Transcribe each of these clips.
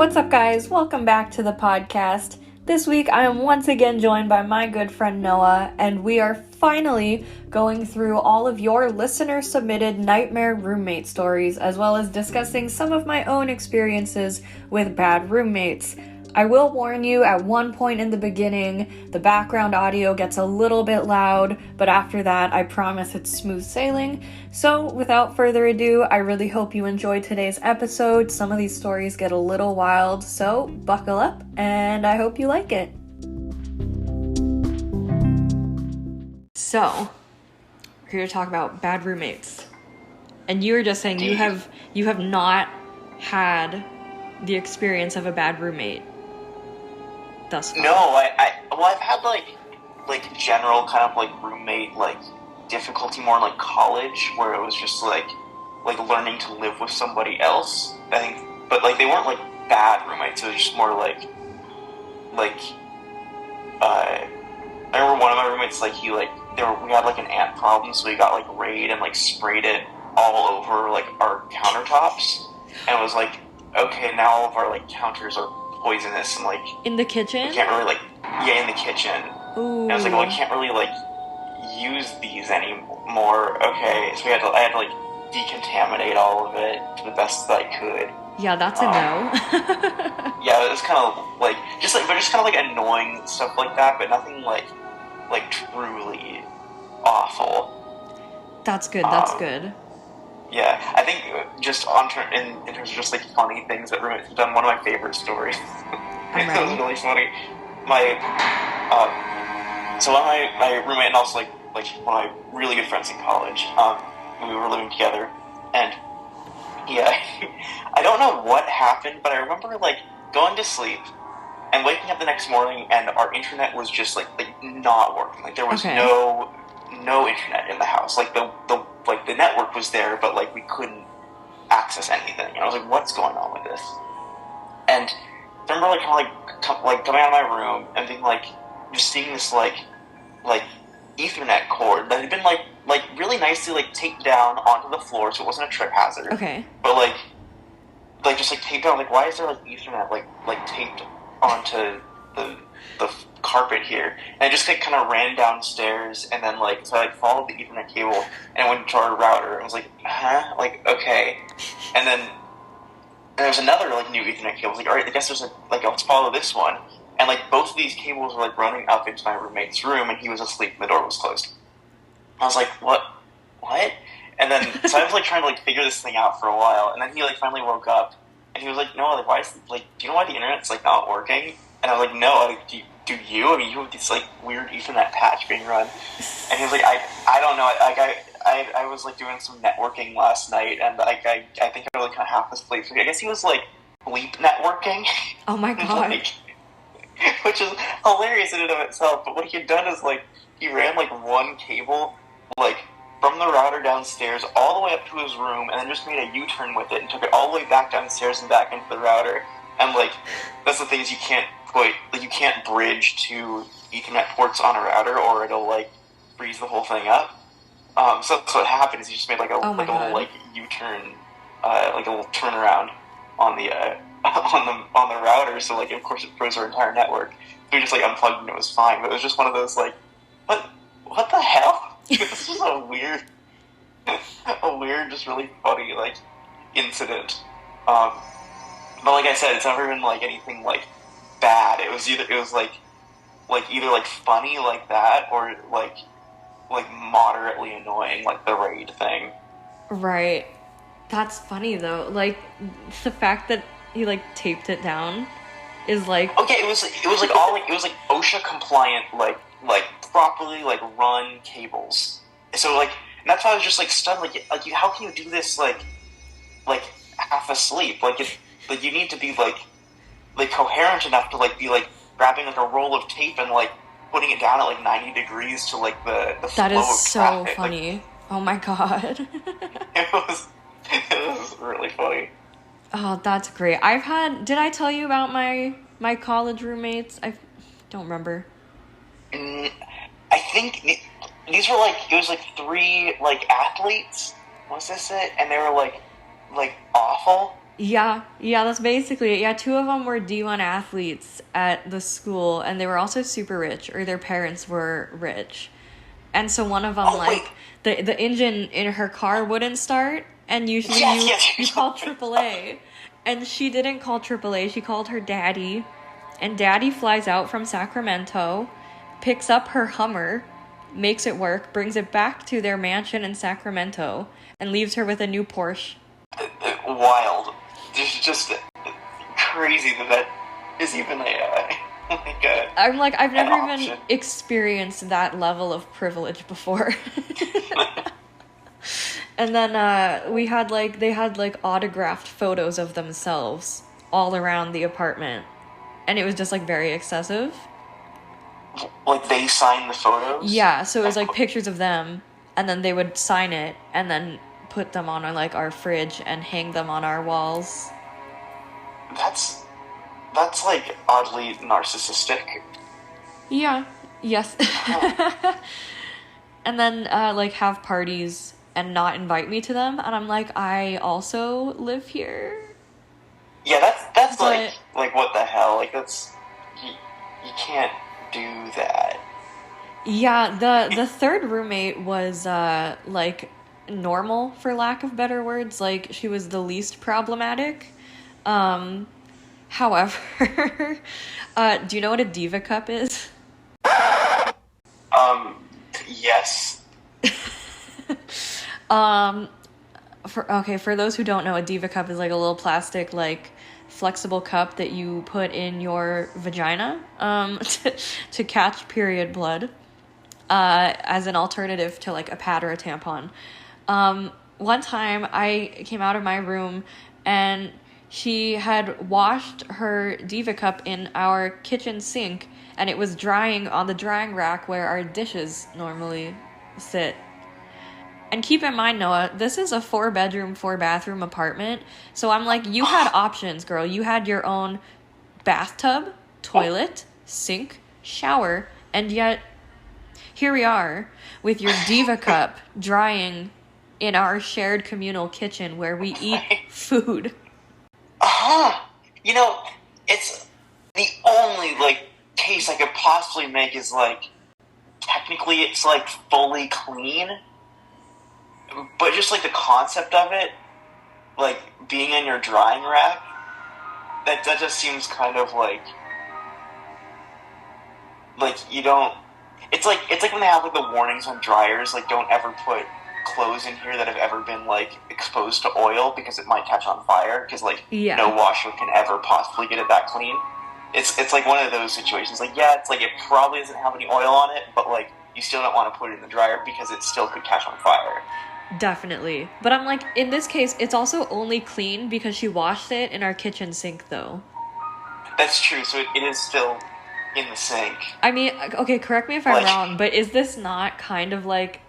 What's up, guys? Welcome back to the podcast. This week, I am once again joined by my good friend Noah, and we are finally going through all of your listener-submitted nightmare roommate stories, as well as discussing some of my own experiences with bad roommates. I will warn you, at one point in the beginning, the background audio gets a little bit loud, but after that, I promise it's smooth sailing. So, without further ado, I really hope you enjoyed today's episode. Some of these stories get a little wild, so buckle up, and I hope you like it. So, we're here to talk about bad roommates. And you were just saying you have not had the experience of a bad roommate. Thus far. No, I've had like general kind of like roommate like difficulty more in like college, where it was just like learning to live with somebody else. I think, but like they weren't like bad roommates. It was just more like I remember one of my roommates we had like an ant problem, so we got like Raid and like sprayed it all over like our countertops, and it was like, okay, now all of our like counters are poisonous, and like in the kitchen? We can't really in the kitchen. Ooh. And I was like, well, I can't really like use these anymore. Okay, so I had to like decontaminate all of it to the best that I could. Yeah, that's a no. Yeah, it was kind of like just kind of like annoying stuff like that, but nothing like truly awful. That's good. That's good. Yeah, I think just in terms of just like funny things that roommates have done, one of my favorite stories. I'm ready. It was really funny. My roommate and also like one of my really good friends in college, we were living together, and yeah, I don't know what happened, but I remember like going to sleep and waking up the next morning, and our internet was just like not working. Like there was no internet in the house. Like the network was there, but like we couldn't access anything. And I was like, what's going on with this? And I remember like coming out of my room and being like, just seeing this like Ethernet cord that had been like really nicely like taped down onto the floor, so it wasn't a trip hazard. Okay. But like just like taped down. Like, why is there like Ethernet like taped onto the carpet here? And I just kind of ran downstairs, and then so I followed the Ethernet cable and went to our router. I was like, huh? Like, okay. And then there was another new Ethernet cable. I was like, all right, I guess there's let's follow this one. And both of these cables were running up into my roommate's room, and he was asleep and the door was closed. I was like, what? And then so I was trying to figure this thing out for a while, and then he finally woke up, and he was like, no, why is do you know why the internet's not working? And I was like, no, do you? I mean, you have this weird Ethernet patch being run. And he was like, I don't know. I was doing some networking last night, and I think I really kind of half asleep. So I guess he was bleep networking. Oh my god. Which is hilarious in and of itself. But what he had done is he ran one cable from the router downstairs all the way up to his room, and then just made a U-turn with it and took it all the way back downstairs and back into the router. And that's the thing, is you can't you can't bridge to Ethernet ports on a router, or it'll freeze the whole thing up. So that's what happened, is he just made a little U-turn, a little turnaround on the on the router. So of course it froze our entire network. So we just unplugged and it was fine. But it was just one of those what the hell? This was a weird, just really funny incident. But like I said, it's never been anything bad. It was either funny like that, or moderately annoying the Raid thing. Right. That's funny though. The fact that he taped it down is okay. It was all OSHA compliant properly run cables. So and that's why I was just stunned. How can you do this half asleep? You need to be coherent enough to be grabbing a roll of tape and putting it down at 90 degrees to the flow of traffic. That is so funny. Oh my god. It was really funny. Oh, that's great. Did I tell you about my college roommates? I don't remember. I think these were it was three athletes. Was this it? And they were awful. Yeah, yeah, that's basically it. Yeah, two of them were D1 athletes at the school, and they were also super rich, or their parents were rich. And so one of them, Oh wait, like, the engine in her car wouldn't start, and usually yes, you, yes, you call AAA. And she didn't call AAA, she called her daddy. And daddy flies out from Sacramento, picks up her Hummer, makes it work, brings it back to their mansion in Sacramento, and leaves her with a new Porsche. wild. It's just crazy that is even I'm like, I've never even option. experienced that level of privilege before. And then we had like, they had like autographed photos of themselves all around the apartment. And it was just like very excessive. Like they signed the photos. Yeah, so it was like pictures of them, and then they would sign it and then put them on like our fridge and hang them on our walls. That's like oddly narcissistic. Yeah. Yes. And then like have parties and not invite me to them, and I'm like, I also live here. Yeah, that's But like what the hell? Like that's you can't do that. yeah, the third roommate was like normal, for lack of better words. Like she was the least problematic. However, do you know what a diva cup is? Yes. For those who don't know, a diva cup is like a little plastic, like flexible cup that you put in your vagina to catch period blood, as an alternative to like a pad or a tampon. One time I came out of my room and she had washed her diva cup in our kitchen sink, and it was drying on the drying rack where our dishes normally sit. And keep in mind, Noah, this is a 4-bedroom, 4-bathroom apartment. So I'm like, you had options, girl. You had your own bathtub, toilet, sink, shower, and yet here we are with your diva cup drying in our shared communal kitchen where we eat food. You know, it's the only like case I could possibly make is like technically it's like fully clean, but just like the concept of it, like being in your drying rack, that just seems kind of like you don't. It's like when they have like the warnings on dryers, like don't ever put clothes in here that have ever been like exposed to oil because it might catch on fire, because like no washer can ever possibly get it that clean. It's like one of those situations. Like yeah, it's like it probably doesn't have any oil on it, but like you still don't want to put it in the dryer because it still could catch on fire. Definitely. But I'm like, in this case, it's also only clean because she washed it in our kitchen sink, though. That's true. So it is still in the sink. I mean, okay, correct me if I'm wrong, but is this not kind of like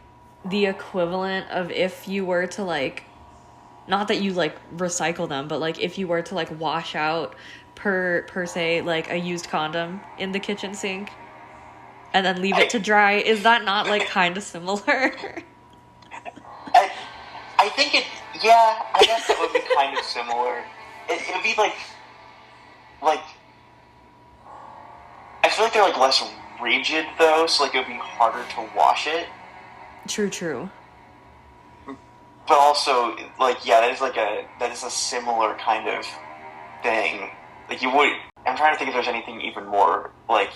the equivalent of if you were to like, not that you like recycle them, but like if you were to like wash out per se like a used condom in the kitchen sink and then leave it to dry? Is that not like kind of similar? I think it. Yeah, I guess it would be kind of similar. It would be like I feel like they're like less rigid though, so like it would be harder to wash it. True. But also, like, yeah, that is a similar kind of thing. Like you would. I'm trying to think if there's anything even more like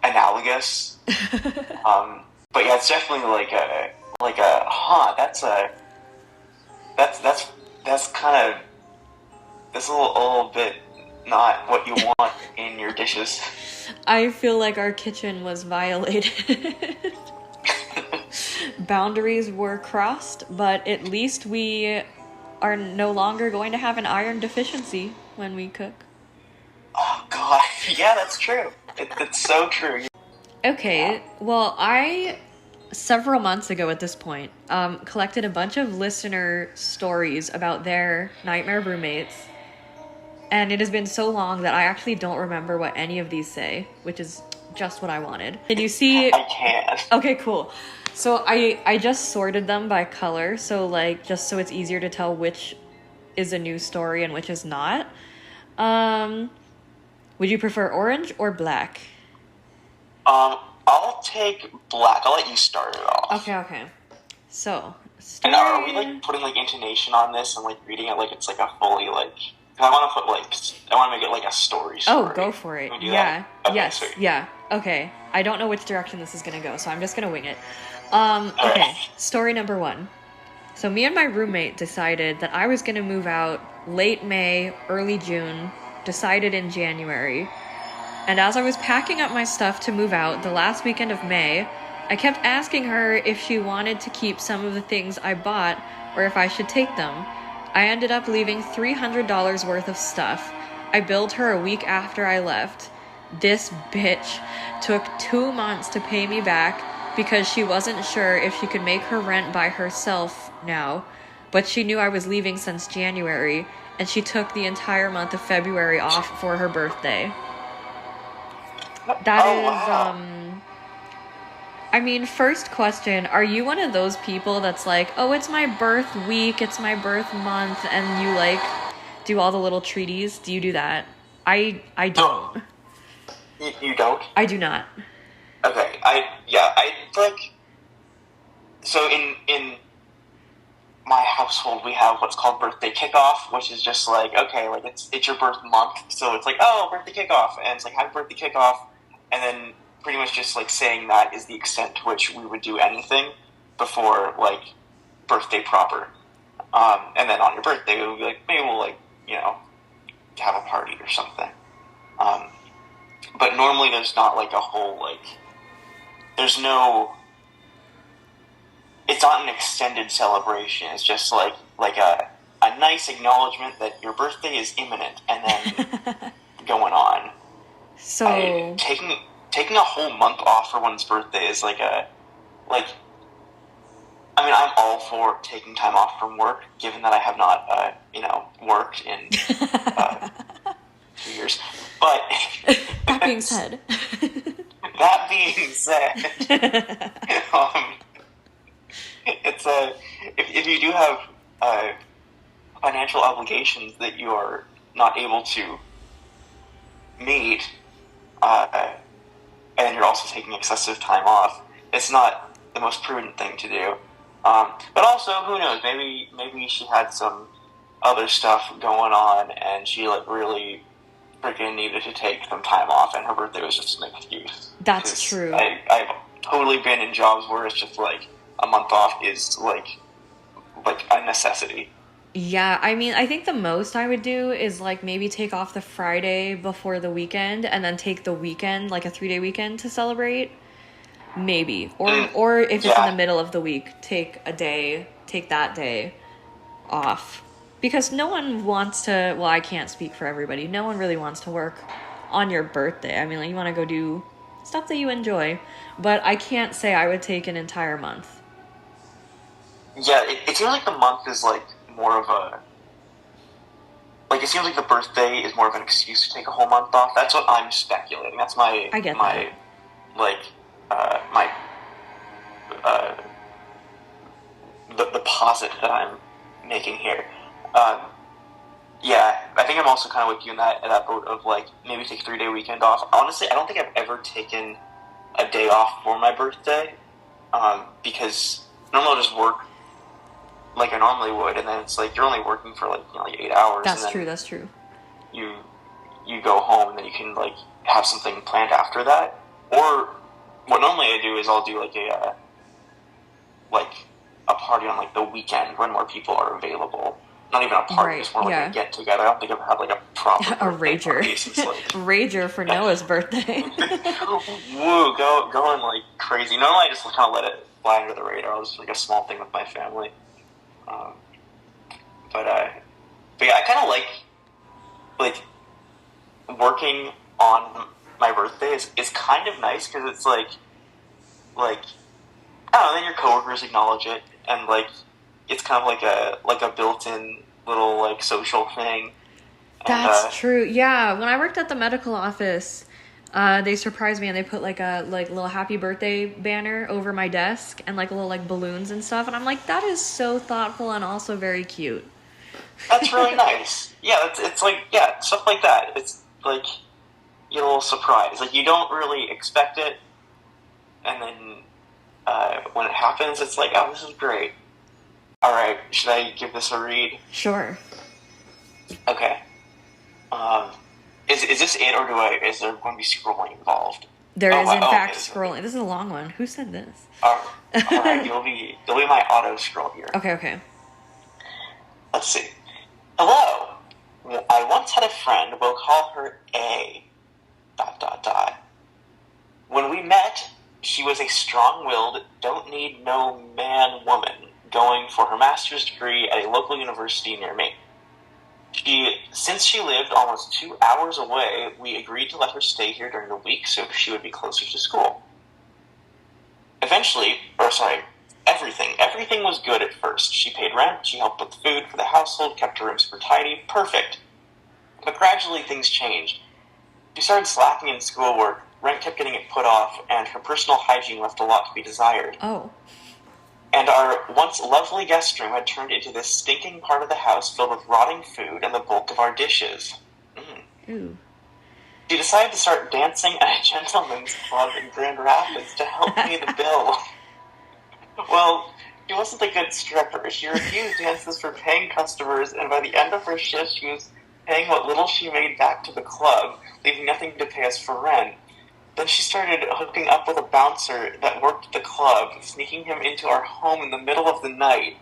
analogous. But yeah, it's definitely like a that's kind of that's a little bit not what you want in your dishes. I feel like our kitchen was violated. Boundaries were crossed, but at least we are no longer going to have an iron deficiency when we cook. Oh god, yeah, that's true. It's so true. Okay, well, I several months ago at this point collected a bunch of listener stories about their nightmare roommates, and it has been so long that I actually don't remember what any of these say, which is just what I wanted. Did you see? I can't. Okay, cool. So I just sorted them by color, so like just so it's easier to tell which is a new story and which is not. Would you prefer orange or black? I'll take black. I'll let you start it off. Okay. So, and are we like putting like intonation on this and like reading it like it's like a fully like? I want to put like I want to make it like a story. Oh, go for it. Yeah. Okay, yes. Sweet. Yeah. Okay. I don't know which direction this is gonna go, so I'm just gonna wing it. Okay. Story number 1. So me and my roommate decided that I was gonna move out late May, early June. Decided in January. And as I was packing up my stuff to move out the last weekend of May, I kept asking her if she wanted to keep some of the things I bought or if I should take them. I ended up leaving $300 worth of stuff. I billed her a week after I left. This bitch took 2 months to pay me back because she wasn't sure if she could make her rent by herself now, but she knew I was leaving since January, and she took the entire month of February off for her birthday. That is, wow. I mean, first question, are you one of those people that's like, oh, it's my birth week, it's my birth month, and you, like, do all the little treaties? Do you do that? I don't. You don't? I do not. Okay, I like, so in my household, we have what's called birthday kickoff, which is just like, okay, like, it's your birth month, so it's like, oh, birthday kickoff, and it's like, happy birthday kickoff, and then pretty much just, like, saying that is the extent to which we would do anything before, like, birthday proper. And then on your birthday, we would be like, maybe we'll, like, you know, have a party or something. But normally there's not, like, a whole, like, there's no, it's not an extended celebration. It's just, like a nice acknowledgement that your birthday is imminent, and then going on. So taking a whole month off for one's birthday is like I mean, I'm all for taking time off from work, given that I have not, worked in 2 years. But that being said, it's if you do have financial obligations that you are not able to meet, and you're also taking excessive time off, it's not the most prudent thing to do. But also, who knows? Maybe she had some other stuff going on, and she like really freaking needed to take some time off, and her birthday was just an excuse. That's true. I've totally been in jobs where it's just like a month off is like a necessity. Yeah, I mean, I think the most I would do is, like, maybe take off the Friday before the weekend and then take the weekend, like a 3-day weekend to celebrate. Maybe. Or if it's in the middle of the week, take that day off. Because no one wants to, well, I can't speak for everybody. No one really wants to work on your birthday. I mean, like, you want to go do stuff that you enjoy. But I can't say I would take an entire month. Yeah, it seems like the month is, like, more of a, like, it seems like the birthday is more of an excuse to take a whole month off. That's what I'm speculating. That's my the posit that I'm making here. Yeah, I think I'm also kind of with you in that boat of, like, maybe take a 3-day weekend off. Honestly, I don't think I've ever taken a day off for my birthday, because normally I'll just work like I normally would, and then it's like you're only working for like 8 hours. That's true. You go home, and then you can like have something planned after that. Or what normally I do is I'll do like a party on like the weekend when more people are available. Not even a party, it's more like a get together. I don't think I've had like a proper a rager since, like, rager for Noah's birthday. Woo, going like crazy. Normally I just kind of let it fly under the radar. I'll just like a small thing with my family. But yeah, I kind of like working on my birthday is kind of nice because it's like I don't know, then your coworkers acknowledge it, and like it's kind of like a built-in little like social thing. That's true. Yeah, when I worked at the medical office, they surprised me and they put like a little happy birthday banner over my desk and like little like balloons and stuff, and I'm like, that is so thoughtful and also very cute. That's really nice. Yeah, it's like, yeah, stuff like that. It's like, you're a little surprised. Like, you don't really expect it, and then when it happens, it's like, oh, this is great. Alright, should I give this a read? Sure. Okay. Is this it, or is there going to be scrolling involved? There is, in fact, scrolling. This is a long one. Who said this? Alright, you'll be my auto scroll here. Okay. Let's see. Hello. I once had a friend. We'll call her A. ... When we met, she was a strong-willed, don't-need-no-man woman going for her master's degree at a local university near me. Since she lived almost 2 hours away, we agreed to let her stay here during the week so she would be closer to school. Everything was good at first. She paid rent, she helped with food for the household, kept her room super tidy, perfect. But gradually things changed. She started slacking in schoolwork, rent kept getting it put off, and her personal hygiene left a lot to be desired. Oh. And our once lovely guest room had turned into this stinking part of the house filled with rotting food and the bulk of our dishes. Ooh. She decided to start dancing at a gentleman's club in Grand Rapids to help pay the bill. Well, she wasn't a good stripper. She refused dances for paying customers, and by the end of her shift, she was paying what little she made back to the club, leaving nothing to pay us for rent. Then she started hooking up with a bouncer that worked at the club, sneaking him into our home in the middle of the night.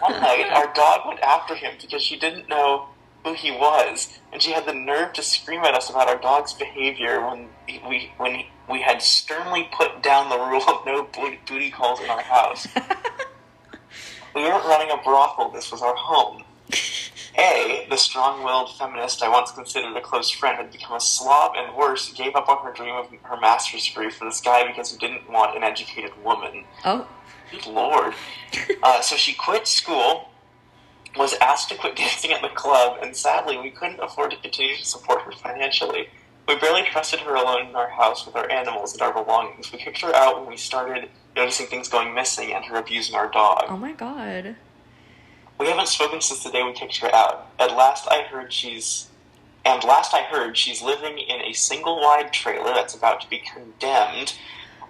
One night, our dog went after him because she didn't know who he was, and she had the nerve to scream at us about our dog's behavior when we had sternly put down the rule of no booty calls in our house. We weren't running a brothel, this was our home. A, the strong-willed feminist I once considered a close friend, had become a slob, and worse, gave up on her dream of her master's degree for this guy because he didn't want an educated woman. Oh. Good lord. So she quit school, was asked to quit dancing at the club, and sadly, we couldn't afford to continue to support her financially. We barely trusted her alone in our house with our animals and our belongings. We kicked her out when we started noticing things going missing and her abusing our dog. Oh my god. We haven't spoken since the day we kicked her out. Last I heard, she's living in a single-wide trailer that's about to be condemned,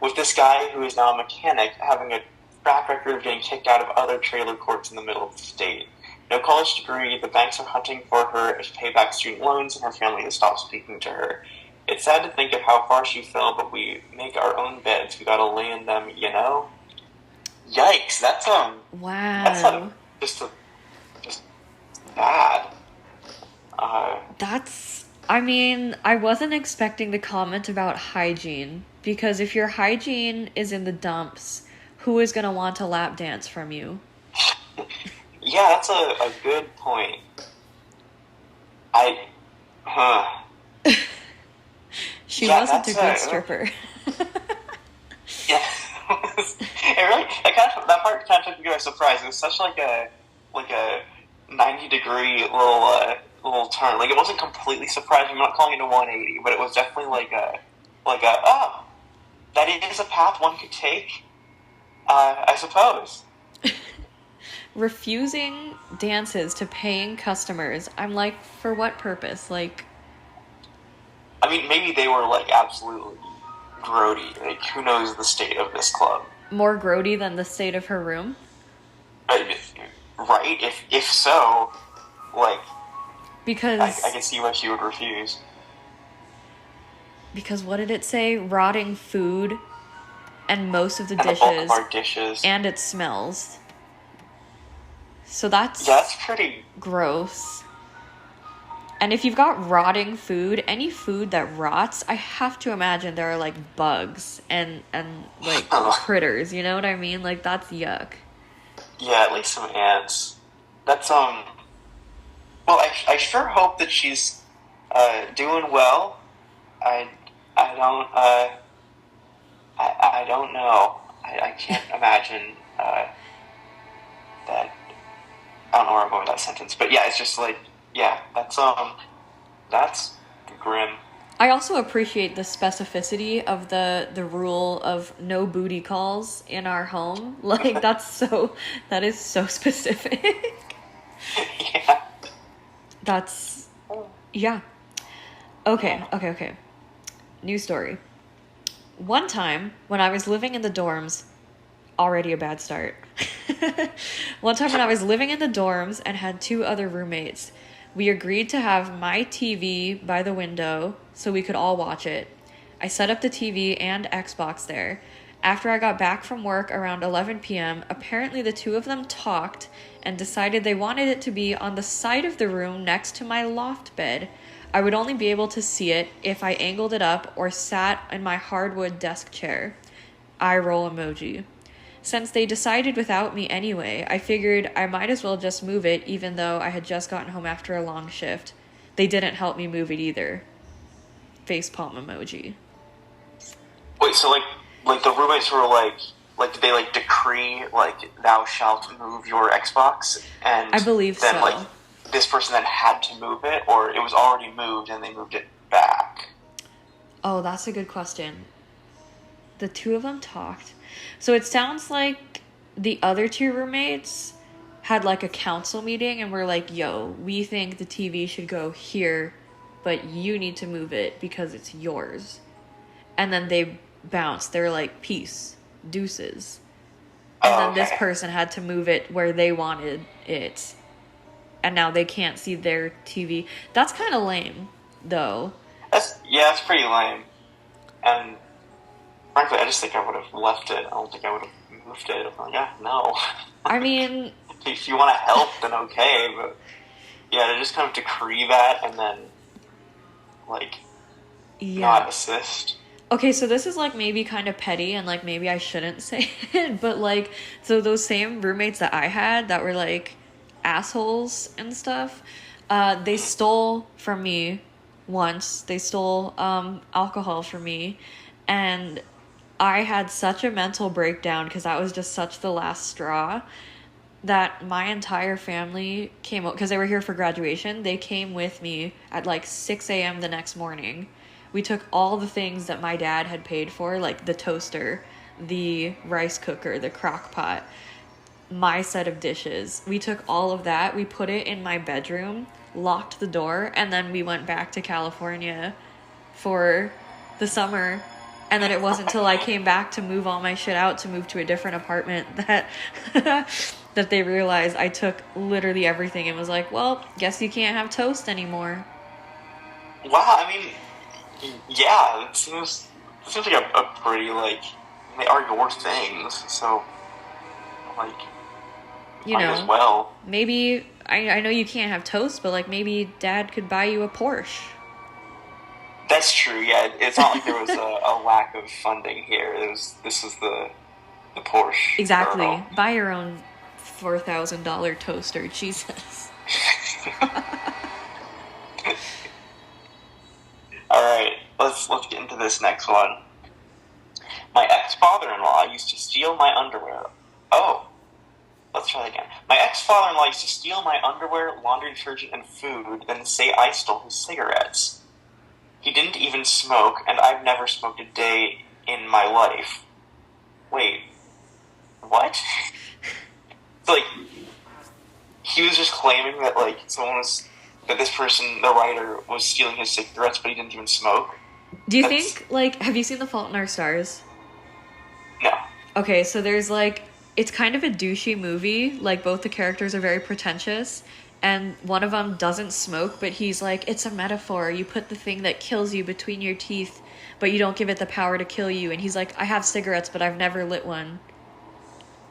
with this guy who is now a mechanic having a track record of getting kicked out of other trailer courts in the middle of the state. No college degree, the banks are hunting for her to pay back student loans, and her family has stopped speaking to her. It's sad to think of how far she fell, but we make our own beds. We gotta lay in them, you know? Yikes, that's, Wow. That's, just bad. I wasn't expecting the comment about hygiene, because if your hygiene is in the dumps, who is going to want to lap dance from you? Yeah, that's a good point. She wasn't a good stripper. Yeah. That part kind of took me by surprise. It was such like a 90-degree little turn. Like, it wasn't completely surprising. I'm not calling it a 180, but it was definitely like a that is a path one could take. I suppose. Refusing dances to paying customers. I'm like, for what purpose? Like, I mean, maybe they were like absolutely grody. Like, who knows the state of this club? More grody than the state of her room? Right? If so, like, because I can see why she would refuse. Because what did it say? Rotting food and most of the dishes. The bulk of our dishes. And it smells. So that's pretty gross. And if you've got rotting food, any food that rots, I have to imagine there are like bugs and like critters, you know what I mean? Like, that's yuck. Yeah, at least some ants. That's well, I sure hope that she's doing well. I don't know. I can't imagine that. I don't know where I'm going with that sentence, but yeah, it's just like, yeah, that's grim. I also appreciate the specificity of the rule of no booty calls in our home. Like, that is so specific. Yeah. That's, yeah. Okay. New story. One time, when I was living in the dorms, already a bad start. One time when I was living in the dorms and had 2 other roommates, we agreed to have my TV by the window so we could all watch it. I set up the TV and Xbox there. After I got back from work around 11 p.m., apparently the 2 of them talked and decided they wanted it to be on the side of the room next to my loft bed. I would only be able to see it if I angled it up or sat in my hardwood desk chair. Eye roll emoji. Since they decided without me anyway, I figured I might as well just move it even though I had just gotten home after a long shift. They didn't help me move it either. Facepalm emoji. Wait, so like the roommates were like did they like decree like thou shalt move your Xbox, and I believe then so. like this person then had to move it, or it was already moved and they moved it back? Oh, that's a good question. The 2 of them talked. So it sounds like the other 2 roommates had like a council meeting and were like, yo, we think the TV should go here, but you need to move it because it's yours. And then they bounced. They were like, peace, deuces. And then this person had to move it where they wanted it. And now they can't see their TV. That's kind of lame, though. That's pretty lame. And frankly, I just think I would have left it. I don't think I would have moved it. I'm like, no. I mean, if you want to help, then okay. But yeah, to just kind of decree that and then like not assist. Okay, so this is like maybe kind of petty and like maybe I shouldn't say it, but like, so those same roommates that I had that were like assholes and stuff, they stole from me once. They stole alcohol from me, and I had such a mental breakdown because that was just such the last straw that my entire family came out because they were here for graduation. They came with me at like 6 a.m. the next morning. We took all the things that my dad had paid for, like the toaster, the rice cooker, the crock pot, my set of dishes. We took all of that, we put it in my bedroom, locked the door, and then we went back to California for the summer. And then it wasn't until I came back to move all my shit out, to move to a different apartment, that that they realized I took literally everything and was like, well, guess you can't have toast anymore. Wow, I mean, yeah, it seems like a pretty, like, they are your things, so, like, you might know, as well. Maybe, I know you can't have toast, but, like, maybe Dad could buy you a Porsche. That's true, yeah. It's not like there was a lack of funding here. This was the Porsche. Exactly. Girl. Buy your own $4,000 toaster, Jesus. Alright, let's get into this next one. My ex-father-in-law used to steal my underwear. Oh, let's try that again. My ex-father-in-law used to steal my underwear, laundry detergent, and food, then say I stole his cigarettes. He didn't even smoke, and I've never smoked a day in my life. Wait, what? So, like, he was just claiming that, like, that this person, the writer, was stealing his cigarettes, but he didn't even smoke. Do you think, like, have you seen The Fault in Our Stars? No. Okay, so there's, like, it's kind of a douchey movie. Like, both the characters are very pretentious, and one of them doesn't smoke, but he's like, it's a metaphor. You put the thing that kills you between your teeth, but you don't give it the power to kill you. And he's like, I have cigarettes, but I've never lit one.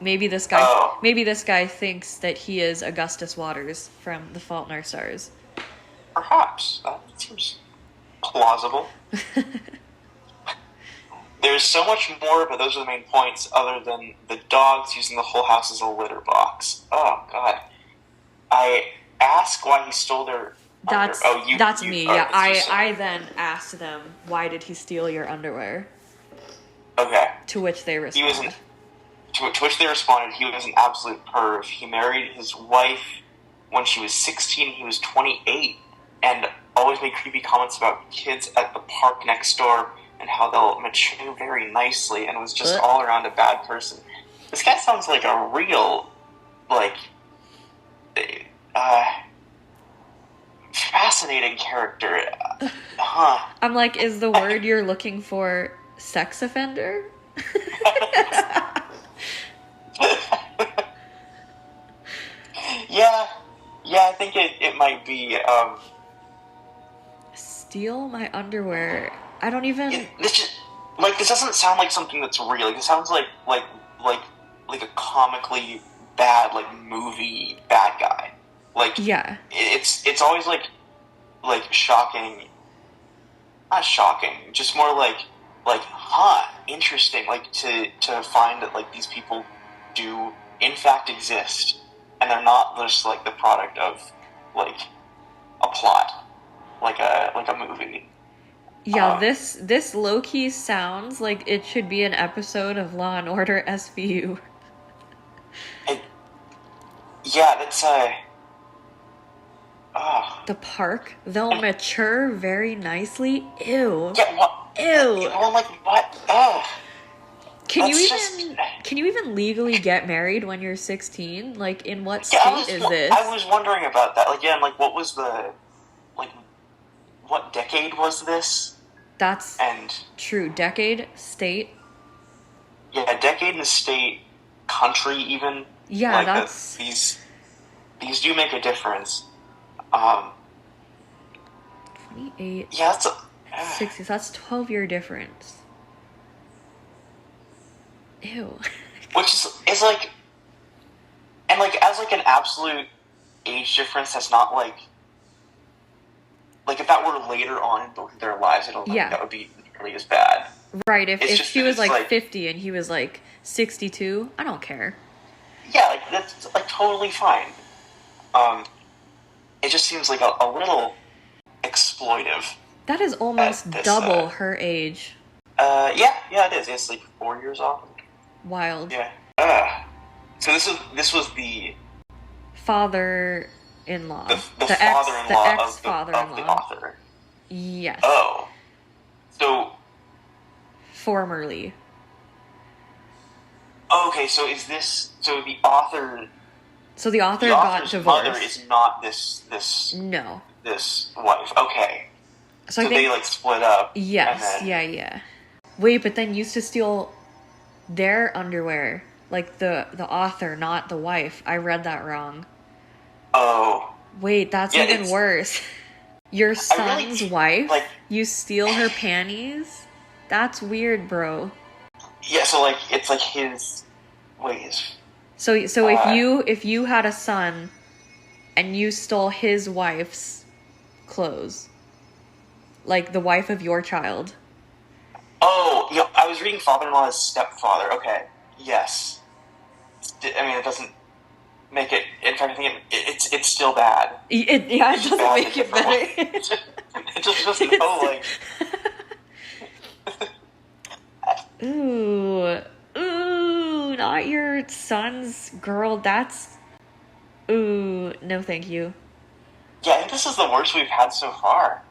Maybe this guy thinks that he is Augustus Waters from The Fault in Our Stars. Perhaps. That seems plausible. There's so much more, but those are the main points, other than the dogs using the whole house as a litter box. Oh, God. I ask why he stole their That's me. Yeah, I then asked them, why did he steal your underwear? Okay. To which they responded. To which they responded, he was an absolute perv. He married his wife when she was 16. He was 28, and always made creepy comments about kids at the park next door and how they'll mature very nicely, and was just all around a bad person. This guy sounds like a real, like, fascinating character. Huh. I'm like, is the word you're looking for sex offender? Yeah, I think it might be. Steal my underwear. I don't even. This doesn't sound like something that's real. Like, it sounds like a comically bad movie bad guy. Like, yeah, it's always like shocking. Not shocking, just more like interesting. Like to find that these people do in fact exist, and they're not just the product of a plot, like a movie. Yeah, this low-key sounds like it should be an episode of Law and Order SVU. Yeah, that's the park, they'll mature very nicely. Ew. Yeah, what? Ew. Well, what? Ugh. Can you even legally get married when you're 16? Like, in what state is this? I was wondering about that. What was the what decade was this? That's true. Decade, state. Yeah, decade and state, country even. Yeah, that's these do make a difference. 28. Yeah, that's 60. So that's 12-year difference. Ew. Which is like, and as an absolute age difference, that's not like if that were later on in both of their lives, I don't think that would be nearly as bad. Right, if she was 50 and he was 62, I don't care. Yeah, that's totally fine. It just seems like a little exploitive. That is almost double her age. Yeah, it is. It's 4 years off. Wild. Yeah. So this was the father-in-law. The father-in-law ex-father-in-law of the author. Yes. Oh. So. Formerly. Okay, so is this the author? So the author got divorced. Mother is not this. No. This wife. Okay. So I think they split up. Yes. Yeah. Wait, but then used to steal their underwear, the author, not the wife. I read that wrong. Oh. Wait, that's even worse. Your son's wife, you steal her panties? That's weird, bro. Yeah, so it's his. Wait, So if you had a son, and you stole his wife's clothes, the wife of your child. Oh, yeah, I was reading father-in-law as stepfather. Okay, yes. I mean, it doesn't make it. In fact, I think it's still bad. It doesn't make it better. It just doesn't know Ooh, not your son's girl. That's no, thank you. Yeah, I think this is the worst we've had so far.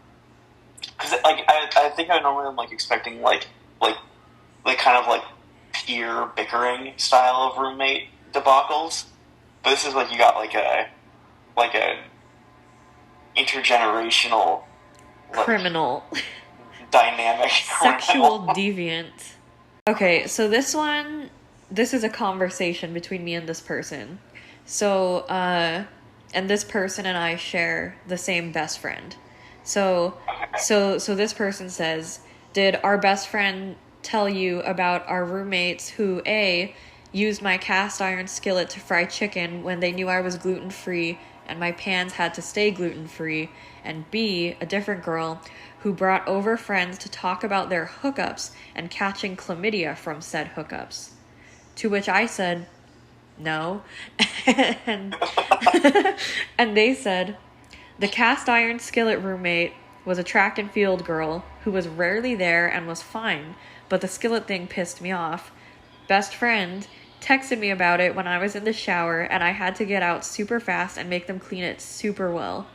Because I think I normally am expecting kind of peer bickering style of roommate debacles, but this is you got a intergenerational criminal dynamic sexual deviant. Okay, so this is a conversation between me and this person. So and this person and I share the same best friend. So this person says, did our best friend tell you about our roommates who A, used my cast iron skillet to fry chicken when they knew I was gluten-free and my pans had to stay gluten-free, and B, a different girl who brought over friends to talk about their hookups and catching chlamydia from said hookups? To which I said, no. and they said, the cast iron skillet roommate was a track and field girl who was rarely there and was fine, but the skillet thing pissed me off. Best friend texted me about it when I was in the shower and I had to get out super fast and make them clean it super well.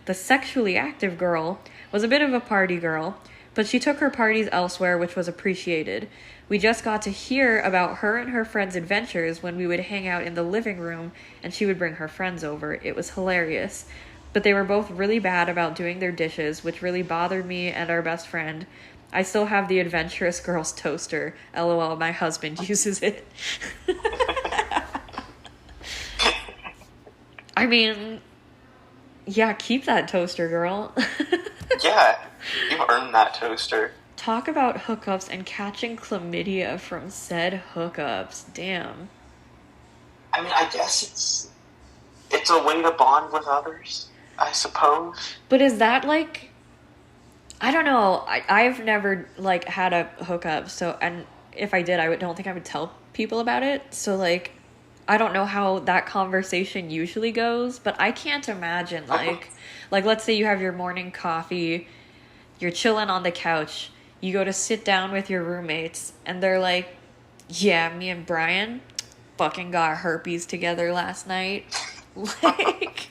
The sexually active girl was a bit of a party girl, but she took her parties elsewhere, which was appreciated. We just got to hear about her and her friends' adventures when we would hang out in the living room and she would bring her friends over. It was hilarious. but they were both really bad about doing their dishes, which really bothered me and our best friend. I still have the Adventurous Girls toaster. LOL, my husband uses it. I mean, yeah, keep that toaster, girl. Yeah, you've earned that toaster. Talk about hookups and catching chlamydia from said hookups. Damn. I mean, I guess it's a way to bond with others, I suppose. But is that like, I don't know. I've never like had a hookup, so, and if I did, don't think I would tell people about it. So like, I don't know how that conversation usually goes, but I can't imagine like let's say you have your morning coffee, you're chilling on the couch, you go to sit down with your roommates, and they're like, yeah, me and Brian fucking got herpes together last night. Like,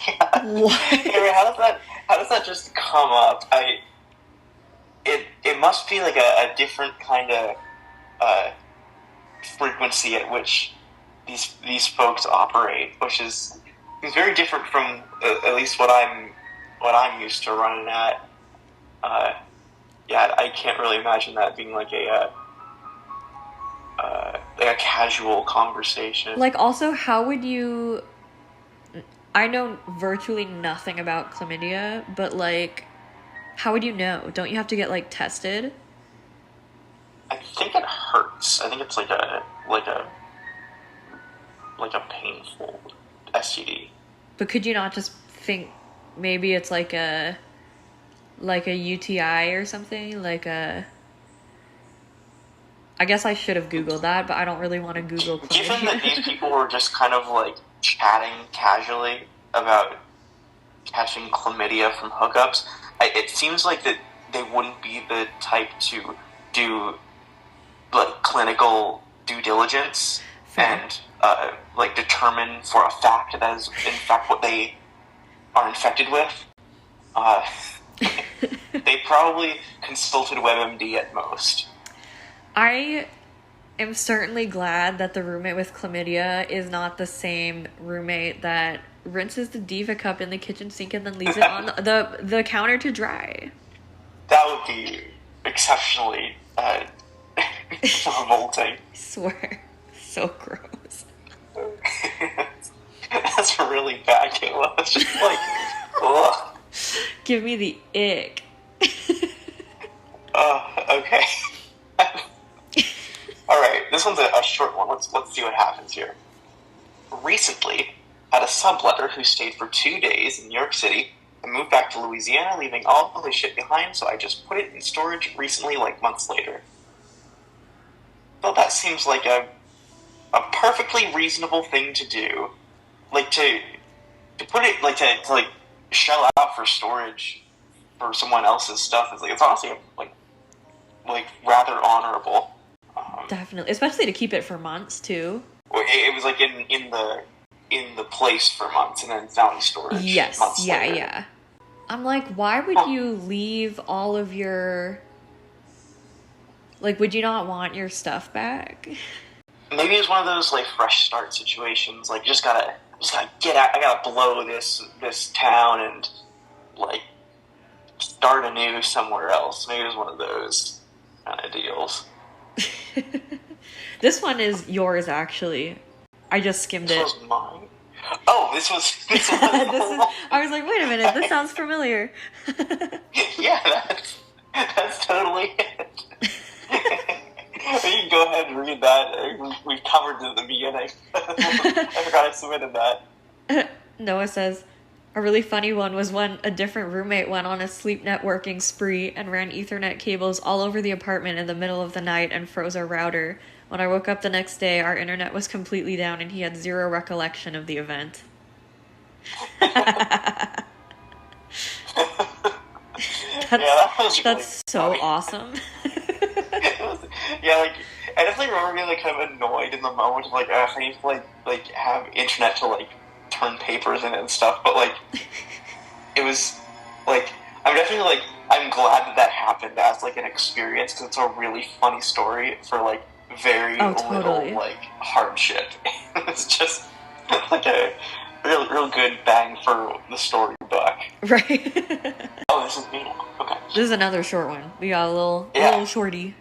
yeah. what? Anyway, how does that just come up? It must be like a different kind of frequency at which these folks operate, which is very different from at least what I'm used to running at. Yeah, I can't really imagine that being like a casual conversation. Like, also, how would you... I know virtually nothing about chlamydia, but, like, how would you know? Don't you have to get, like, tested? I think it hurts. I think it's like a painful STD. But could you not just think maybe it's like a UTI or something? Like a... I guess I should have Googled that, but I don't really want to Google chlamydia. Given that these people were just kind of like chatting casually about catching chlamydia from hookups, it seems like that they wouldn't be the type to do like clinical due diligence. Fair. And like determine for a fact that is in fact what they are infected with. They probably consulted WebMD at most. I am certainly glad that the roommate with chlamydia is not the same roommate that rinses the Diva cup in the kitchen sink and then leaves it on the counter to dry. That would be exceptionally revolting. I swear. So gross. That's really bad, Kayla. It's just like, ugh. Give me the ick. Okay. Alright, this one's a short one. Let's see what happens here. Recently, had a subletter who stayed for 2 days in New York City and moved back to Louisiana, leaving all of his shit behind, so I just put it in storage recently, like months later. Well, that seems like a perfectly reasonable thing to do. Like, to put it, like, to like, shell out for storage for someone else's stuff is, like, it's honestly, like rather honorable. Definitely. Especially to keep it for months, too. It was, like, in the place for months, and then found in storage. Yes, months later. Yeah. I'm like, why would you leave all of your... Like, would you not want your stuff back? Maybe it's one of those, like, fresh start situations. Like, just gotta get out. I gotta blow this town and, like, start anew somewhere else. Maybe it's one of those kind of deals. This one is yours, actually. I just skimmed it. This was mine. Oh, this was I was like, wait a minute, this sounds familiar. Yeah, that's totally it. You can go ahead and read that. We've covered it at the beginning. I forgot I submitted that. Noah says, a really funny one was when a different roommate went on a sleep networking spree and ran Ethernet cables all over the apartment in the middle of the night and froze our router. When I woke up the next day, our internet was completely down and he had zero recollection of the event. That's so awesome. Yeah, like, I definitely remember being, like, kind of annoyed in the moment of, like, I need to, like, have internet to, like, turn papers in and stuff, but, like, it was, like, I'm definitely, like, I'm glad that happened as, like, an experience, because it's a really funny story for, like, very little, like, hardship. It's just, like, a real good bang for the storybook. Right. Oh, this is me now. Okay. This is another short one. We got a little shorty.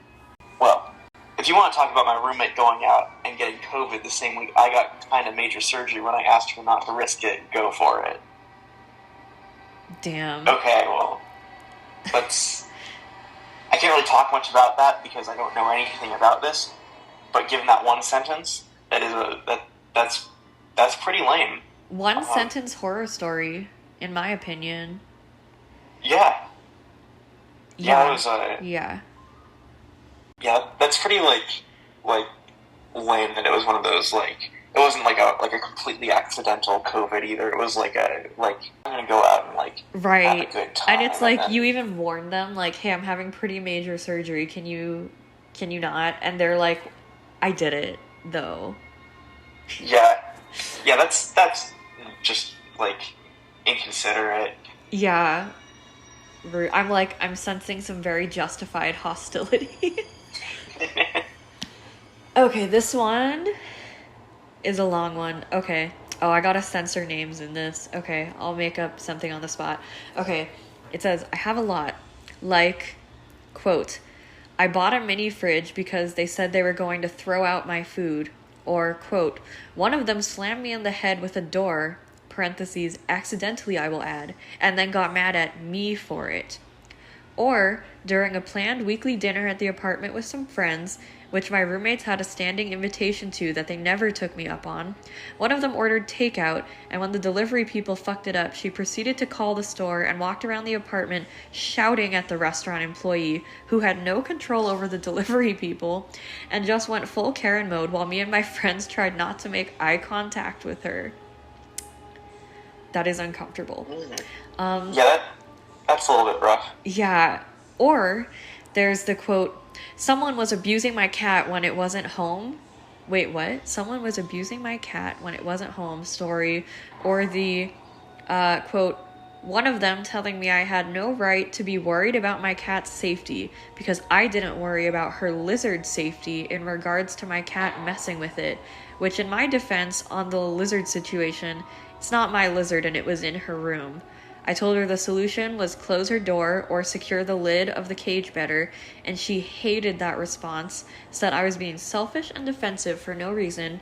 Well, if you want to talk about my roommate going out and getting COVID the same week I got kind of major surgery when I asked her not to risk it, go for it. Damn. Okay, well, I can't really talk much about that because I don't know anything about this. But given that one sentence, that's pretty lame. One sentence horror story, in my opinion. Yeah. Yeah, it was yeah. Yeah, that's pretty like lame that it was one of those it wasn't like a completely accidental COVID either. It was I'm gonna go out and right. have a good time. And it's you even warned them hey, I'm having pretty major surgery. Can you not? And they're like, I did it though. Yeah, that's just inconsiderate. Yeah. I'm sensing some very justified hostility. Okay, this one is a long one. Okay. Oh, I gotta censor names in this. Okay, I'll make up something on the spot. Okay, it says, I have a lot. Quote, I bought a mini fridge because they said they were going to throw out my food. Or, quote, one of them slammed me in the head with a door, parentheses, accidentally I will add, and then got mad at me for it. Or, during a planned weekly dinner at the apartment with some friends, which my roommates had a standing invitation to that they never took me up on, one of them ordered takeout, and when the delivery people fucked it up, she proceeded to call the store and walked around the apartment shouting at the restaurant employee, who had no control over the delivery people, and just went full Karen mode while me and my friends tried not to make eye contact with her. That is uncomfortable. Yeah, that's a little bit rough. Yeah. Or there's the quote, someone was abusing my cat when it wasn't home. Wait, what? Someone was abusing my cat when it wasn't home story. Or the quote, one of them telling me I had no right to be worried about my cat's safety because I didn't worry about her lizard's safety in regards to my cat messing with it. Which in my defense on the lizard situation, it's not my lizard and it was in her room. I told her the solution was close her door or secure the lid of the cage better, and she hated that response, said I was being selfish and defensive for no reason,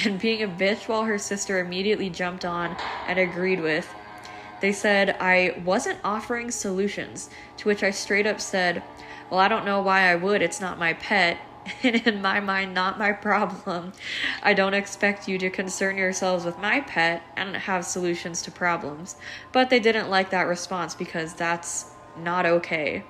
and being a bitch while her sister immediately jumped on and agreed with. They said I wasn't offering solutions, to which I straight up said, well, I don't know why I would, it's not my pet. And in my mind, not my problem. I don't expect you to concern yourselves with my pet and have solutions to problems. But they didn't like that response because that's not okay.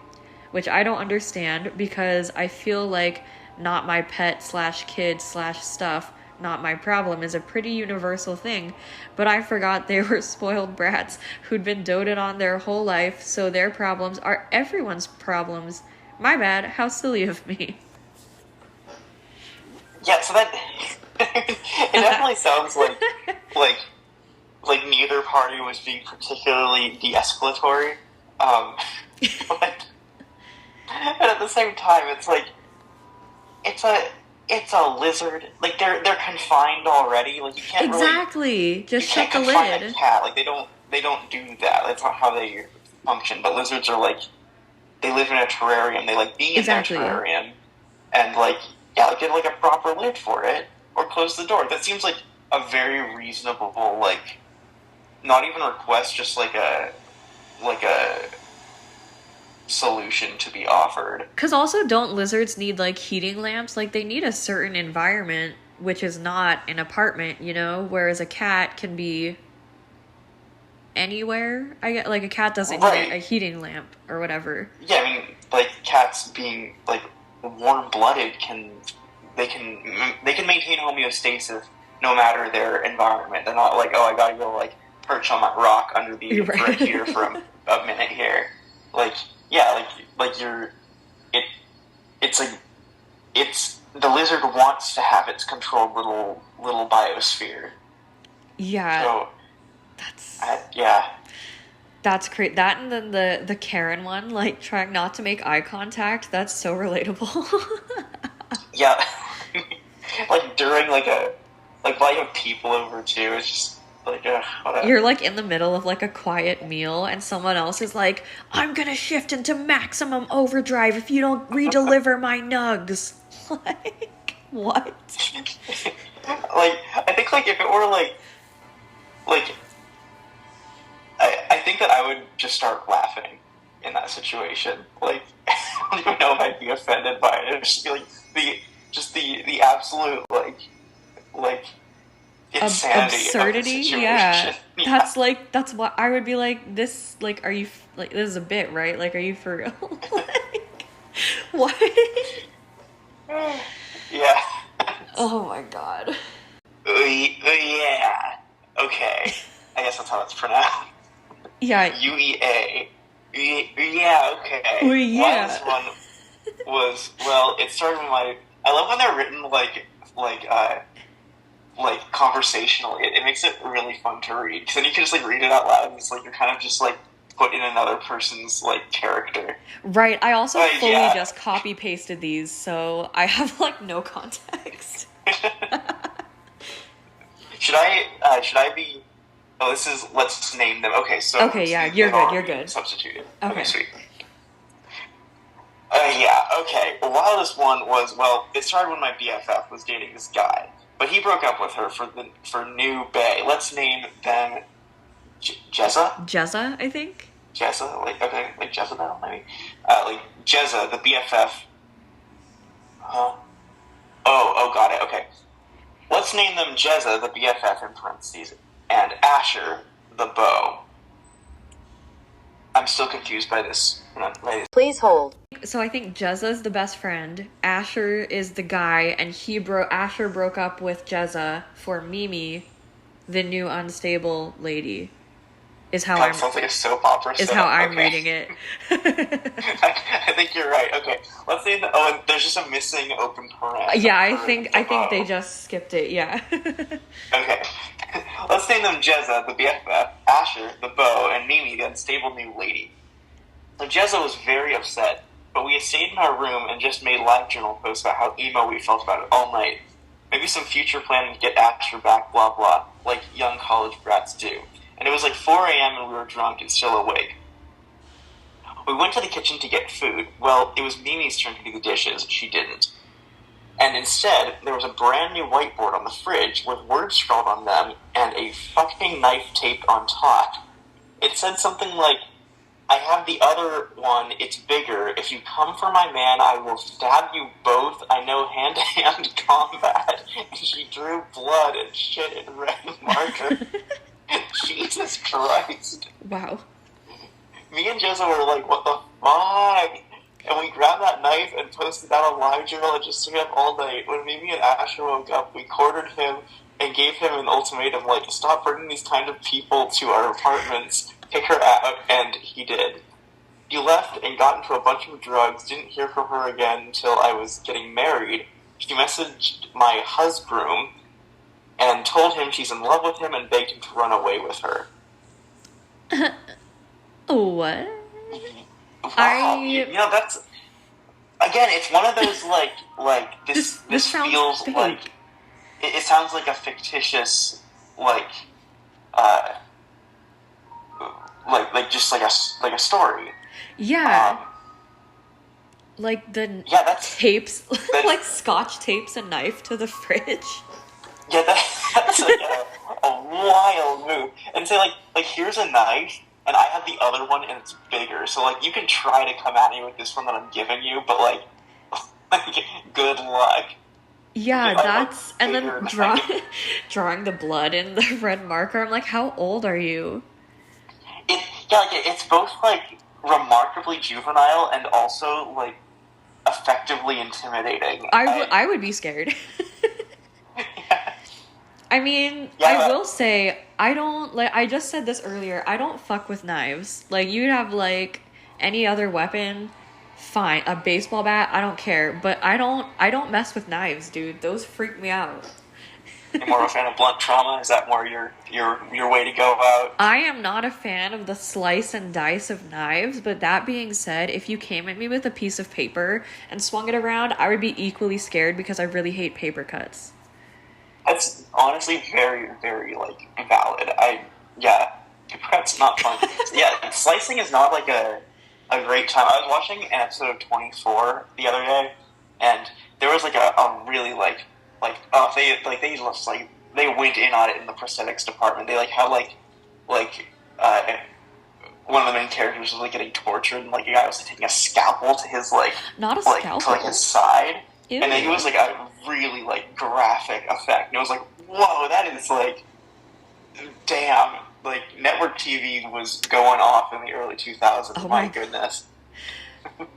Which I don't understand because I feel like not my pet / kid / stuff, not my problem is a pretty universal thing. But I forgot they were spoiled brats who'd been doted on their whole life, so their problems are everyone's problems. My bad, how silly of me. Yeah, so that it definitely sounds like neither party was being particularly de-escalatory, but at the same time, it's a lizard. They're confined already. You can't exactly just shut the lid. A cat. They don't do that. That's not how they function. But lizards are they live in a terrarium. They like being exactly. in their terrarium, and get a proper lid for it, or close the door. That seems like a very reasonable, not even request, just a solution to be offered. Because also, don't lizards need heating lamps? They need a certain environment, which is not an apartment, whereas a cat can be anywhere. I get a cat doesn't need a heating lamp or whatever. Yeah, I mean, cats being warm-blooded can maintain homeostasis no matter their environment. They're not oh, I gotta go perch on my rock under the heater for a minute here. It's the lizard wants to have its controlled little biosphere. Yeah. So that's great. That and then the Karen one, trying not to make eye contact. That's so relatable. Yeah. During while you have people over too, it's just Like, whatever. You're like in the middle of like a quiet meal and someone else is like, I'm gonna shift into maximum overdrive if you don't redeliver my nugs. Like, what? Like, I think, like, if it were, like, I think that I would just start laughing in that situation. Like, I don't even know if I'd be offended by it. It'd just be, like, the absolute, like, insanity Absurdity, of the situation. yeah. That's what I would be like, this, like, are you, like, this is a bit, right? Like, are you for real? Like, what? Yeah. Oh my god. Yeah. Okay. I guess that's how it's pronounced. Yeah. UEA. Yeah, okay. Oh, yeah. Why this one was, well, it started with I love when they're written like conversationally. It makes it really fun to read, because then you can just like read it out loud and it's like you're kind of just like put in another person's like character. Right. I also fully just copy pasted these, so I have like no context. Should I be? Oh, let's name them. Okay, so okay, yeah, you're good. Substituted. Okay, sweet. Yeah, okay. While this one was, well, it started when my BFF was dating this guy, but he broke up with her for new bae. Let's name them Jezza? Jezza, I think? Jezza, like Jezebel, maybe? Like, Jezza, the BFF. Huh? Oh, got it, okay. Let's name them Jezza, the BFF in parentheses, and Asher, the beau. I'm still confused by this. Please hold. So I think Jezza's the best friend, Asher is the guy, and Asher broke up with Jezza for Mimi, the new unstable lady. Is how sounds like a soap opera. Is how I'm reading it. I think you're right. Okay, let's say that. Oh, and there's just a missing open paren. Yeah, I think they just skipped it. Yeah. Okay, let's name them Jezza, the BFF, Asher, the beau, and Mimi, the unstable new lady. So Jezza was very upset, but we had stayed in our room and just made live journal posts about how emo we felt about it all night. Maybe some future plan to get Asher back, blah blah, like young college brats do. And it was like 4 a.m. and we were drunk and still awake. We went to the kitchen to get food. Well, it was Mimi's turn to do the dishes. She didn't. And instead, there was a brand new whiteboard on the fridge with words scrawled on them and a fucking knife taped on top. It said something like, I have the other one, it's bigger. If you come for my man, I will stab you both. I know hand-to-hand combat. And she drew blood and shit in red marker. Jesus Christ. Wow. Me and Jezza were like, what the fuck? And we grabbed that knife and posted that on live journal and just stayed up all night. When Mimi and Asher woke up, we cornered him and gave him an ultimatum, like, stop bringing these kind of people to our apartments, kick her out, and he did. He left and got into a bunch of drugs, didn't hear from her again until I was getting married. She messaged my husband and told him she's in love with him and begged him to run away with her. What? Wow. You know, that's... Again, it's one of those, this feels fake. like... It sounds like a fictitious, just like a story. Yeah. Like the tapes, like scotch tapes a knife to the fridge. Yeah, that's like a wild move. And say, like, here's a knife, and I have the other one, and it's bigger. So, like, you can try to come at me with this one that I'm giving you, but, like good luck. Yeah, that's... And then drawing the blood in the red marker. I'm like, how old are you? It's both, like, remarkably juvenile and also, like, effectively intimidating. I would be scared. Yeah. I mean, I will say, I don't, like, I just said this earlier, I don't fuck with knives. Like, you'd have, like, any other weapon, fine. A baseball bat, I don't care. But I don't mess with knives, dude. Those freak me out. You're more of a fan of blunt trauma? Is that more your way to go out? I am not a fan of the slice and dice of knives, but that being said, if you came at me with a piece of paper and swung it around, I would be equally scared because I really hate paper cuts. That's honestly very, very, like, valid. That's not fun. Yeah, slicing is not, like, a great time. I was watching an episode of 24 the other day, and there was, like, a really, they just, like, they went in on it in the prosthetics department. They, like, had, like, uh, one of the main characters was, like, getting tortured, and, like, a guy was, like, taking a scalpel to his, like, Not a like, scalpel. to, like, his side. Ew. And then it was, like, a really, like, graphic effect. And it was like, whoa, that is, like, damn. Like, network TV was going off in the early 2000s. Oh my my- goodness.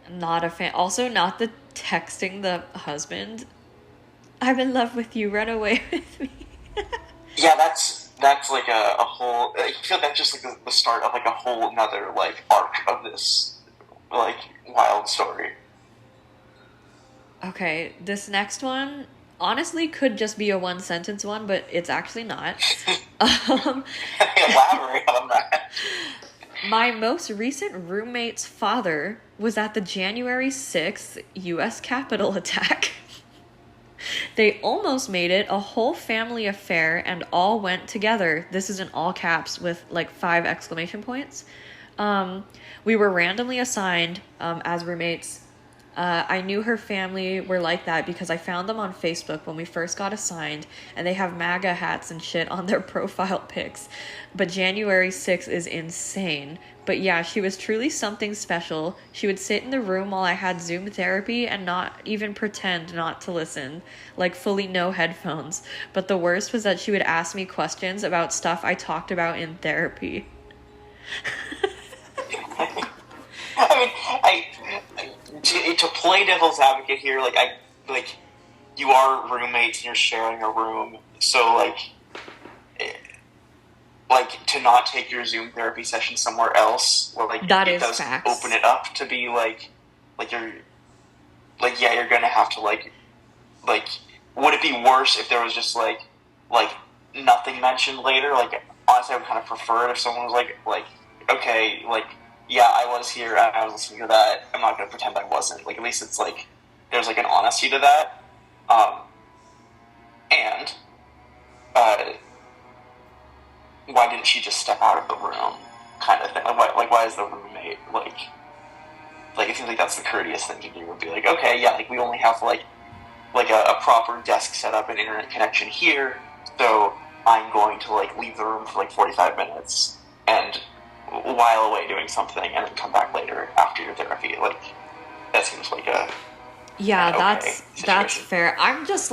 Not a fan. Also, not the texting the husband. I'm in love with you. Run away with me. Yeah, that's like a whole. I feel that's just like the start of like a whole another like arc of this like wild story. Okay, this next one honestly could just be a one sentence one, but it's actually not. Elaborate on that. My most recent roommate's father was at the January 6th U.S. Capitol attack. They almost made it a whole family affair and all went together. This is in all caps with like 5 exclamation points. We were randomly assigned as roommates. I knew her family were like that because I found them on Facebook when we first got assigned, and they have MAGA hats and shit on their profile pics. But January 6th is insane. But yeah, she was truly something special. She would sit in the room while I had Zoom therapy and not even pretend not to listen, like fully no headphones. But the worst was that she would ask me questions about stuff I talked about in therapy. I mean, to play devil's advocate here, you are roommates and you're sharing a room, so to not take your Zoom therapy session somewhere else, That it is does facts. open it up to be you're gonna have to would it be worse if there was just nothing mentioned later? Honestly, I would kind of prefer it if someone was okay, yeah, I was here, I was listening to that, I'm not going to pretend I wasn't. At least it's, there's, an honesty to that. And, why didn't she just step out of the room, kind of thing? Why is the roommate, it seems like that's the courteous thing to do, would be okay, yeah, we only have, a proper desk set up and internet connection here, so I'm going to, leave the room for, 45 minutes, and while away doing something and then come back later after your therapy. That seems like a that's fair. I'm just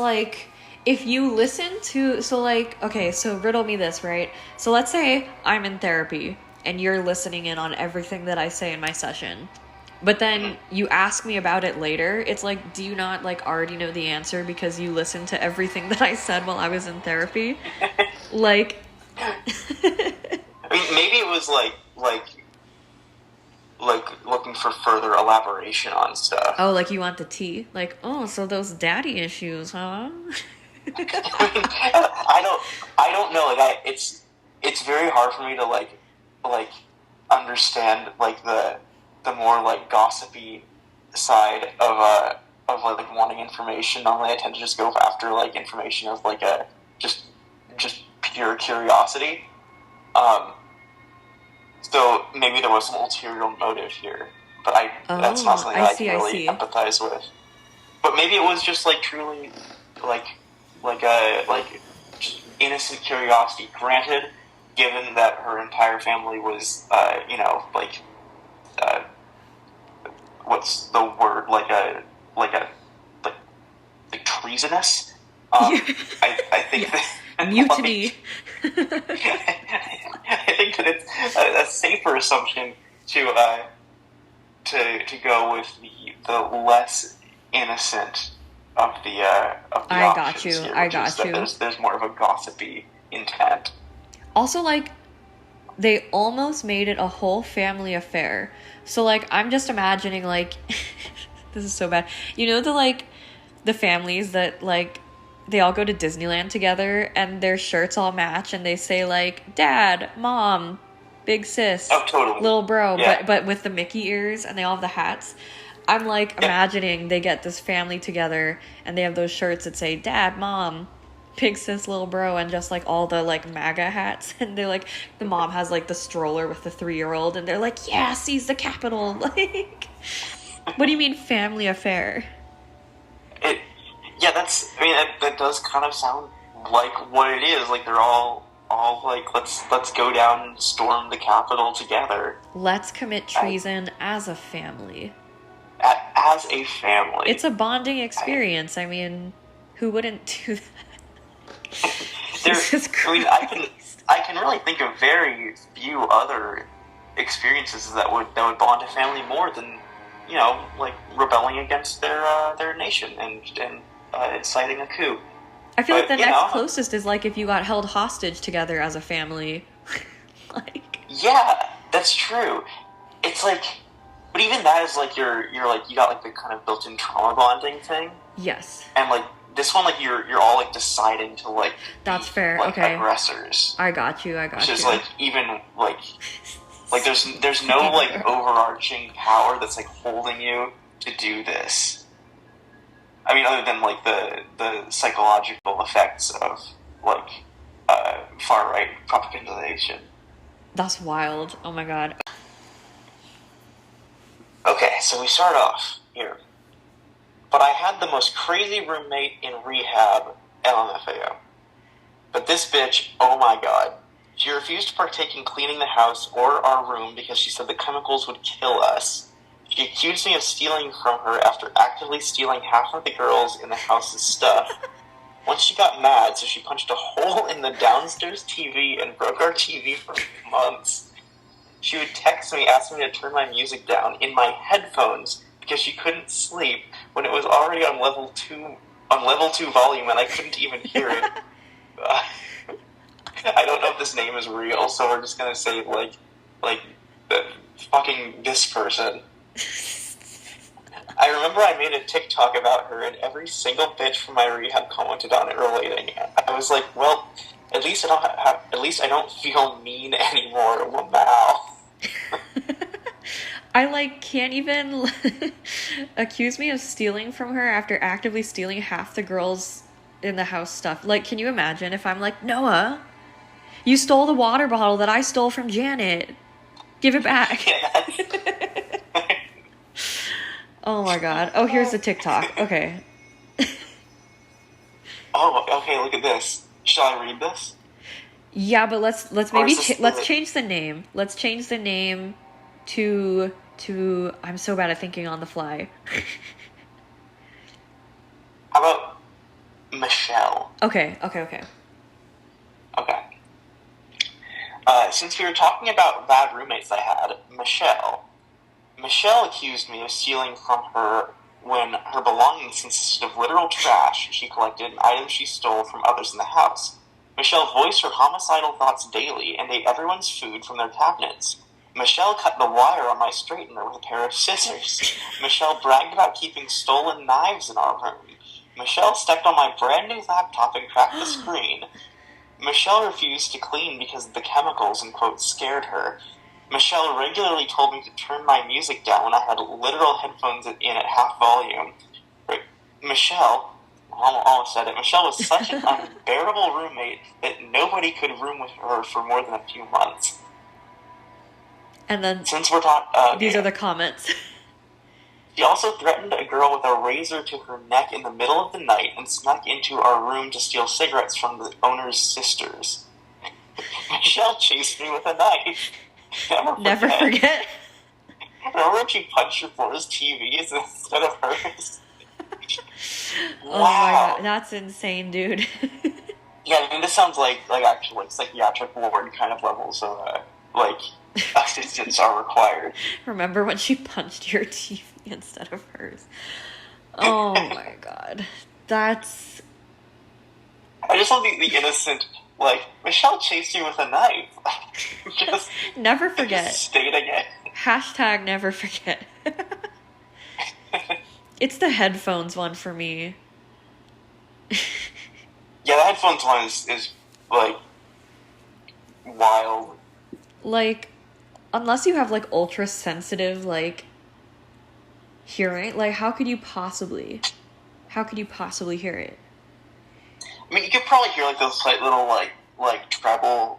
if you listen to so riddle me this, right? So let's say I'm in therapy and you're listening in on everything that I say in my session, but then you ask me about it later. It's do you not already know the answer because you listened to everything that I said while I was in therapy? I mean, maybe it was looking for further elaboration on stuff. Oh, you want the tea? So those daddy issues, huh? I don't know. It's very hard for me to understand the more gossipy side of wanting information. Normally, I tend to just go after information of a just pure curiosity. So maybe there was some ulterior motive here, but that's not something I can really empathize with. But maybe it was just truly just innocent curiosity. Granted, given that her entire family was what's the word treasonous. I think that mutiny. I think that it's a safer assumption to go with the less innocent of the options here, I got you. There's more of a gossipy intent. Also, they almost made it a whole family affair. So I'm just imagining this is so bad. You know the families that they all go to Disneyland together and their shirts all match and they say dad, mom, big sis, totally, little bro, yeah. but with the Mickey ears and they all have the hats. I'm imagining they get this family together and they have those shirts that say dad, mom, big sis little bro and just like all the like MAGA hats, and they're like, the mom has like the stroller with the 3-year-old, and they're like, yeah, seize the Capitol. Like, what do you mean family affair? That does kind of sound like what it is. Like they're all like, let's go down and storm the Capitol together. Let's commit treason as a family. As a family. It's a bonding experience. I mean, who wouldn't do that? Jesus Christ. I can really think of very few other experiences that would bond a family more than, like rebelling against their nation and inciting a coup. I feel like the next closest is like if you got held hostage together as a family. Like, yeah, that's true. It's like, but even that is like you're like, you got like the kind of built-in trauma bonding thing. Yes. And like this one, like you're all like deciding to like. That's fair. Like, okay. Aggressors. I got you. Which is like even like there's no like overarching power that's like holding you to do this. I mean, other than like the psychological effects of like far right propagandization. That's wild. Oh my god. Okay, so we start off here. But I had the most crazy roommate in rehab, LMFAO. But this bitch, oh my god. She refused to partake in cleaning the house or our room because she said the chemicals would kill us. She accused me of stealing from her after actively stealing half of the girls in the house's stuff. Once she got mad, so she punched a hole in the downstairs TV and broke our TV for months. She would text me asking me to turn my music down in my headphones because she couldn't sleep when it was already on level 2 volume and I couldn't even hear it. I don't know if this name is real, so we're just gonna say like fucking this person. I remember I made a TikTok about her, and every single bitch from my rehab commented on it, relating it. I was like, well, at least I don't feel mean anymore. Wow. I like can't even accuse me of stealing from her after actively stealing half the girls in the house stuff. Like, can you imagine if I'm like, Noah, you stole the water bottle that I stole from Janet. Give it back. Yeah. Oh my god. Oh, here's the TikTok. Okay. Oh, okay, look at this. Shall I read this? Yeah, but let's maybe let's change the name. Let's change the name to I'm so bad at thinking on the fly. How about Michelle? Okay. Okay. Since we were talking about bad roommates I had, Michelle accused me of stealing from her when her belongings consisted of literal trash she collected and items she stole from others in the house. Michelle voiced her homicidal thoughts daily and ate everyone's food from their cabinets. Michelle cut the wire on my straightener with a pair of scissors. Michelle bragged about keeping stolen knives in our room. Michelle stepped on my brand new laptop and cracked the screen. Michelle refused to clean because the chemicals, in quotes, scared her. Michelle regularly told me to turn my music down when I had literal headphones in at half volume. Michelle, almost said it, Michelle was such an unbearable roommate that nobody could room with her for more than a few months. And then, since we're talking, these are the comments. She also threatened a girl with a razor to her neck in the middle of the night and snuck into our room to steal cigarettes from the owner's sisters. Michelle chased me with a knife. Never forget. Remember when she punched your floor's TVs instead of hers? Wow. Oh my god, that's insane, dude. Yeah, I mean, this sounds like actual like psychiatric ward kind of levels of assistance are required. Remember when she punched your TV instead of hers? Oh my god. That's... I just love the innocent, like, Michelle chased you with a knife. Just never forget. Just stating it. Hashtag never forget. It's the headphones one for me. Yeah, the headphones one is like, wild. Like, unless you have, like, ultra-sensitive, like, hearing, like, how could you possibly hear it? I mean, you could probably hear like those slight little like treble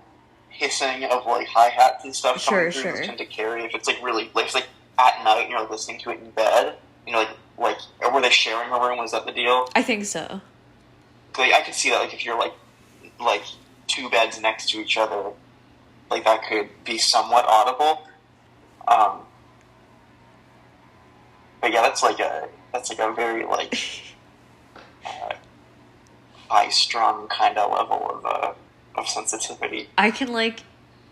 hissing of like hi hats and stuff coming through. Sure. Tend to carry if it's like really like it's like at night and you're like, listening to it in bed. You know, like or were they sharing a room? Was that the deal? I think so. Like, I could see that like if you're like two beds next to each other, like that could be somewhat audible. But yeah, that's like a very like high strung kind of level of sensitivity. I can like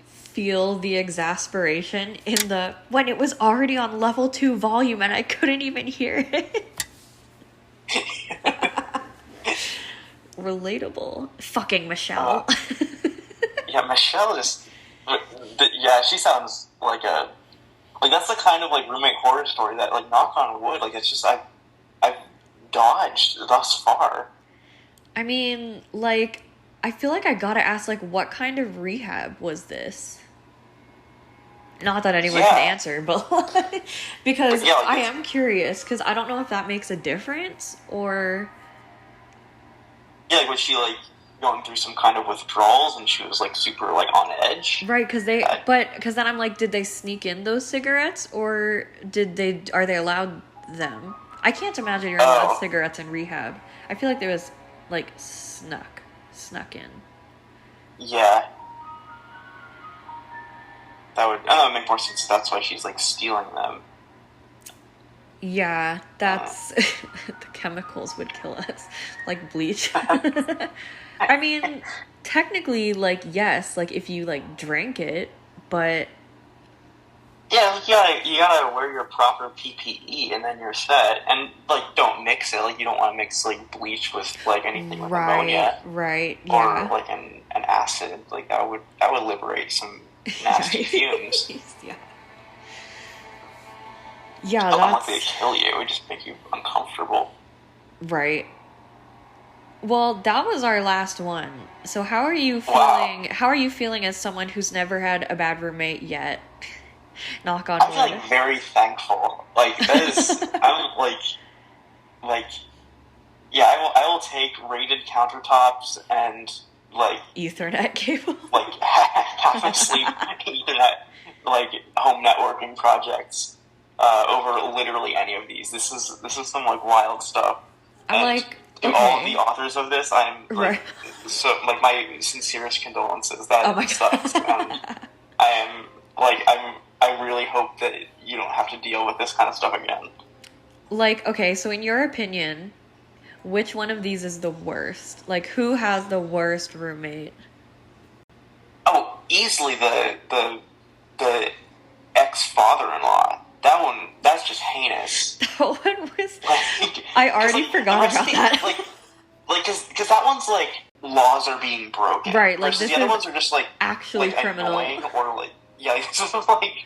feel the exasperation in the when it was already on level 2 volume and I couldn't even hear it. Relatable. Fucking Michelle. Yeah, Michelle just yeah, she sounds like that's the kind of like roommate horror story that like knock on wood, like it's just I've dodged thus far. I mean, like I feel like I gotta ask, like, what kind of rehab was this? Not that anyone can answer, but because like, I am curious, because I don't know if that makes a difference, or... Yeah, like, was she, like, going through some kind of withdrawals, and she was, like, super, like, on edge? Right, because because then I'm like, did they sneak in those cigarettes, or are they allowed them? I can't imagine you're allowed cigarettes in rehab. I feel like there was, like, snuck in. Yeah. That would make more sense. That's why she's, like, stealing them. Yeah, that's... the chemicals would kill us. Like bleach. I mean, technically, like, yes, like, if you, like, drank it, but... Yeah, you gotta wear your proper PPE, and then you're set. And, like, don't mix it. Like, you don't want to mix, like, bleach with, like, anything like ammonia. Right, yeah. Or, like, an acid. Like, that would liberate some nasty fumes. Yeah. Yeah, that's... Unlike they kill you, it would just make you uncomfortable. Right. Well, that was our last one. So how are you feeling? Wow. How are you feeling as someone who's never had a bad roommate yet? Knock on wood. I'm feeling very thankful. Like, that is... I'm, like... Yeah, I will take rated countertops and, like... Ethernet cable? Like, half-asleep Ethernet, like, home networking projects over literally any of these. This is some, like, wild stuff. I'm like... To all of the authors of this, I'm, like... So, like, my sincerest condolences. That sucks. And I really hope that you don't have to deal with this kind of stuff again. Like, okay, so in your opinion, which one of these is the worst? Like, who has the worst roommate? Oh, easily the ex-father-in-law. That one, that's just heinous. That one was... Like, I already forgot about that. Because that one's like, laws are being broken. Right, like, this the other ones are just, like... Actually like, criminal. Annoying, or, like... Yeah, it's just, like...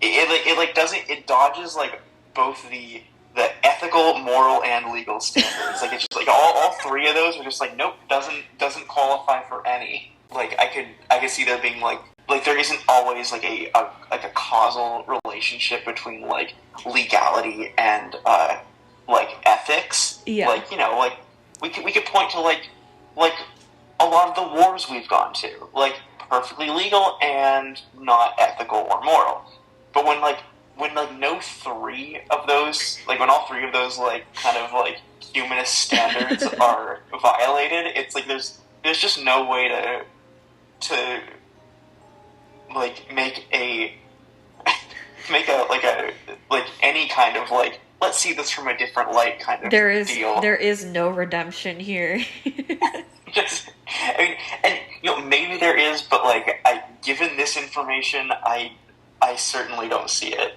It dodges, like, both the ethical, moral, and legal standards. Like, it's just, like, all three of those are just, like, nope, doesn't qualify for any. Like, I could see there being, like, there isn't always, like, a causal relationship between, like, legality and, like, ethics. Yeah. Like, you know, like, we could point to, like, a lot of the wars we've gone to. Like, perfectly legal and not ethical or moral. But when no three of those, like, when all three of those, like, kind of, like, humanist standards are violated, it's like there's just no way to like make any kind of, like, let's see this from a different light kind of deal. There is no redemption here. Just, I mean, and, you know, maybe there is, but, like, given this information, I certainly don't see it.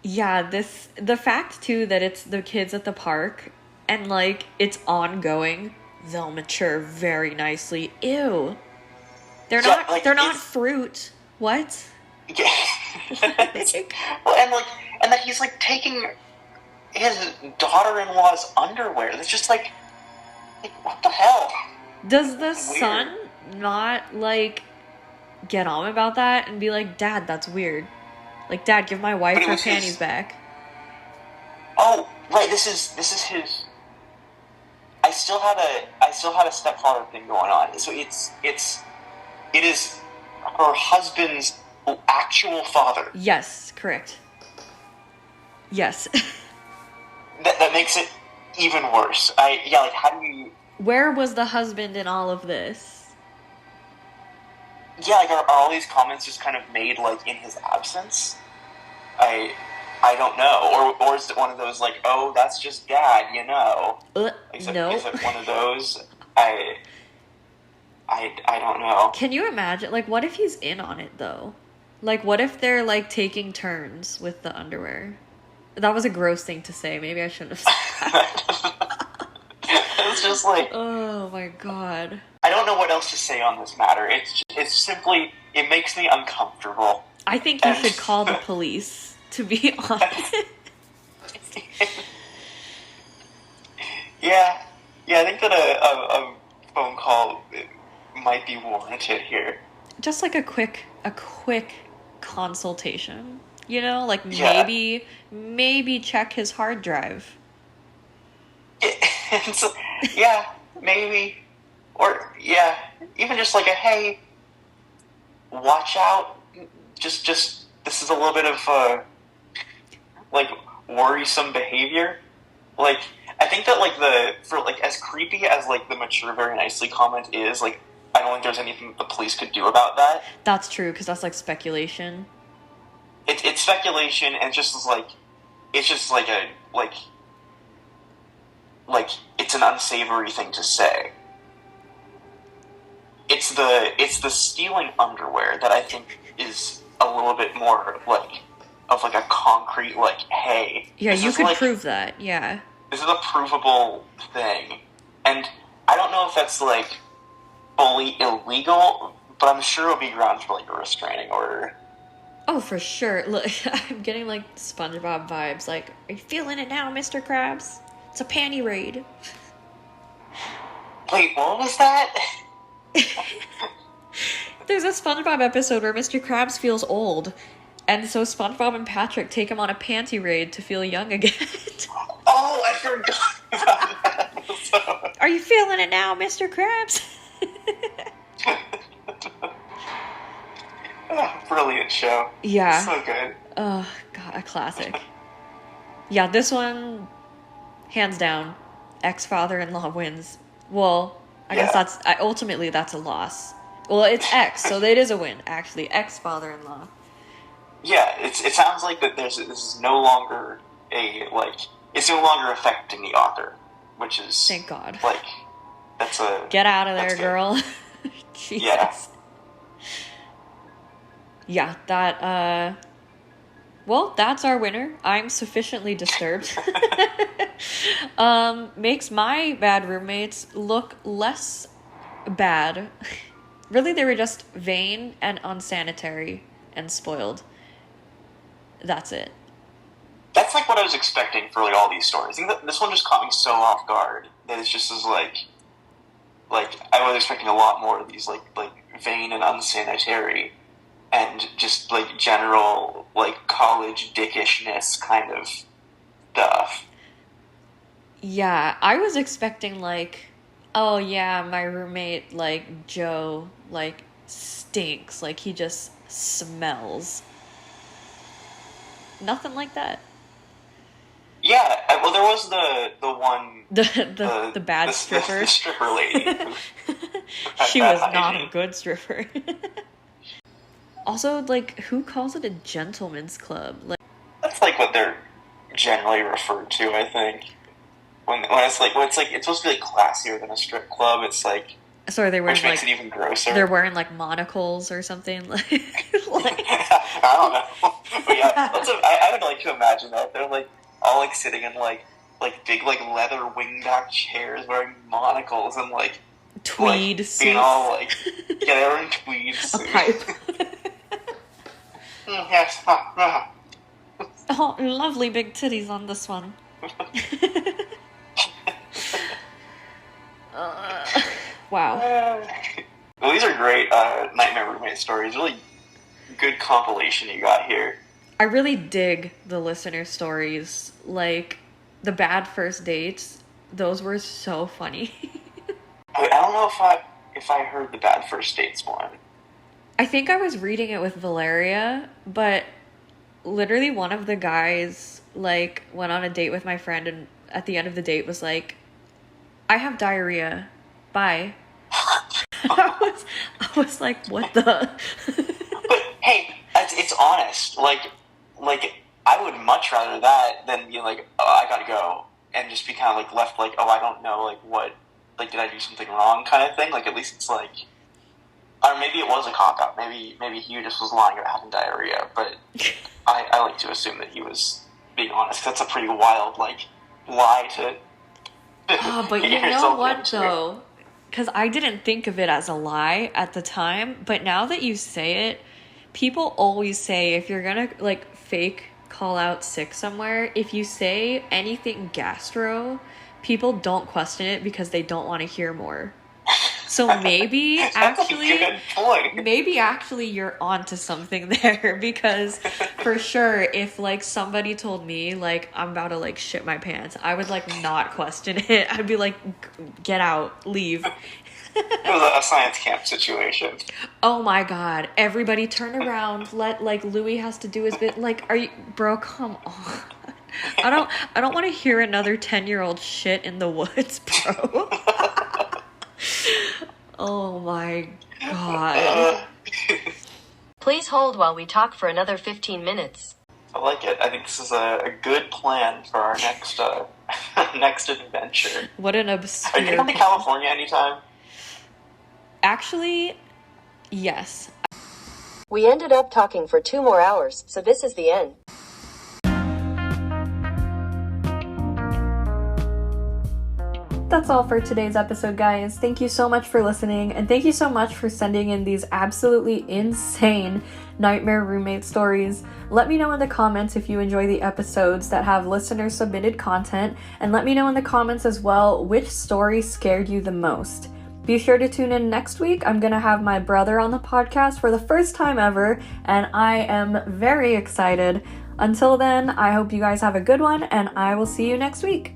Yeah, the fact, too, that it's the kids at the park, and, like, it's ongoing, they'll mature very nicely. Ew. They're not fruit. What? Yeah. Well, and that he's, like, taking his daughter-in-law's underwear. It's just, like, what the hell? Does the son not, like, get on about that and be like, Dad, that's weird? Like, Dad, give my wife her panties back. Oh, right, this is his... I still had a stepfather thing going on. So it is her husband's actual father. Yes, correct. Yes. That makes it even worse. Like, how do you... Where was the husband in all of this? Yeah, like, are all these comments just kind of made, like, in his absence? I don't know. Or is it one of those, like, oh, that's just dad, you know? No. Is it one of those? I don't know. Can you imagine? Like, what if he's in on it, though? Like, what if they're, like, taking turns with the underwear? That was a gross thing to say. Maybe I shouldn't have said that. It's just like... Oh, my God. I don't know what else to say on this matter. It's simply... It makes me uncomfortable. I think you should call the police, to be honest. Yeah, I think that a phone call might be warranted here. Just like a quick consultation, you know, like maybe check his hard drive. Yeah, maybe, or even just like a hey, watch out. Just this is a little bit of like worrisome behavior. Like, I think that like as creepy as like the mature very nicely comment is, like, I don't think there's anything the police could do about that. That's true, because that's like speculation. It's speculation, and it's just like it's an unsavory thing to say. It's the stealing underwear that I think is a little bit more like of like a concrete, like, hey. Yeah, you could prove that. Yeah. This is a provable thing, and I don't know if that's like fully illegal, but I'm sure it'll be grounds for like a restraining order. Oh, for sure. Look, I'm getting like SpongeBob vibes. Like, are you feeling it now, Mr. Krabs? It's a panty raid. Wait, what was that? There's a SpongeBob episode where Mr. Krabs feels old, and so SpongeBob and Patrick take him on a panty raid to feel young again. Oh, I forgot about that episode. Are you feeling it now, Mr. Krabs? Oh, brilliant show. Yeah. So good. Oh, God, a classic. Yeah, this one, hands down, ex-father-in-law wins. Well, I guess ultimately that's a loss. Well, it's ex, so it is a win, actually. Ex-father-in-law. Yeah, it sounds like that this is no longer it's no longer affecting the author, which is... Thank God. Like, that's a... Get out of there, girl. Jesus. Yeah. Yeah, that, well, that's our winner. I'm sufficiently disturbed. Makes my bad roommates look less bad. Really, they were just vain and unsanitary and spoiled. That's it. That's like what I was expecting for like all these stories. I think that this one just caught me so off guard that it's just as like I was expecting a lot more of these like vain and unsanitary and just like general like college dickishness kind of stuff. Yeah, I was expecting like, oh yeah, my roommate like Joe like stinks, like he just smells. Nothing like that. Yeah, well, there was the one the bad stripper, the stripper lady. She was not a good stripper. Also, like, who calls it a gentleman's club? Like, that's like what they're generally referred to, I think. When it's supposed to be like classier than a strip club. It's like, sorry, they wearing which makes it even grosser. They're wearing like monocles or something. Like I don't know. But yeah, I would like to imagine that they're like all like sitting in like big like leather wingback chairs wearing monocles and like tweed suits. Being all like they're wearing tweed suits. A pipe. Yes. Oh, lovely big titties on this one. Wow. Well, these are great Nightmare Roommate stories. Really good compilation you got here. I really dig the listener stories. Like, the bad first dates those were so funny. I don't know if I heard the bad first dates one. I think I was reading it with Valeria, but literally one of the guys like went on a date with my friend, and at the end of the date was like, I have diarrhea. Bye. I was like, what the? But hey, it's honest. Like I would much rather that than be like, oh, I gotta go, and just be kind of like left like, oh, I don't know, like what, like did I do something wrong, kind of thing. Like at least it's like, or maybe it was a cock up. Maybe he just was lying about having diarrhea. But I like to assume that he was being honest. That's a pretty wild like lie to. Oh, but you know what though? Because I didn't think of it as a lie at the time, but now that you say it, people always say if you're gonna like fake call out sick somewhere, if you say anything gastro, people don't question it because they don't want to hear more. So maybe actually you're onto something there, because for sure if like somebody told me like I'm about to like shit my pants, I would like not question it. I'd be like, get out, leave. It was a science camp situation. Oh my god, everybody turn around, let like Louis has to do his bit. Like, are you, bro, come on. I don't want to hear another 10-year-old shit in the woods, bro. Oh my god. Please hold while we talk for another 15 minutes. I like it. I think this is a good plan for our next next adventure. What an obscure... Are you coming to California anytime? Actually, yes. We ended up talking for 2 more hours, so this is the end. That's all for today's episode, guys. Thank you so much for listening, and thank you so much for sending in these absolutely insane nightmare roommate stories. Let me know in the comments if you enjoy the episodes that have listener submitted content, and let me know in the comments as well which story scared you the most. Be sure to tune in next week. I'm gonna have my brother on the podcast for the first time ever, and I am very excited. Until then, I hope you guys have a good one, and I will see you next week.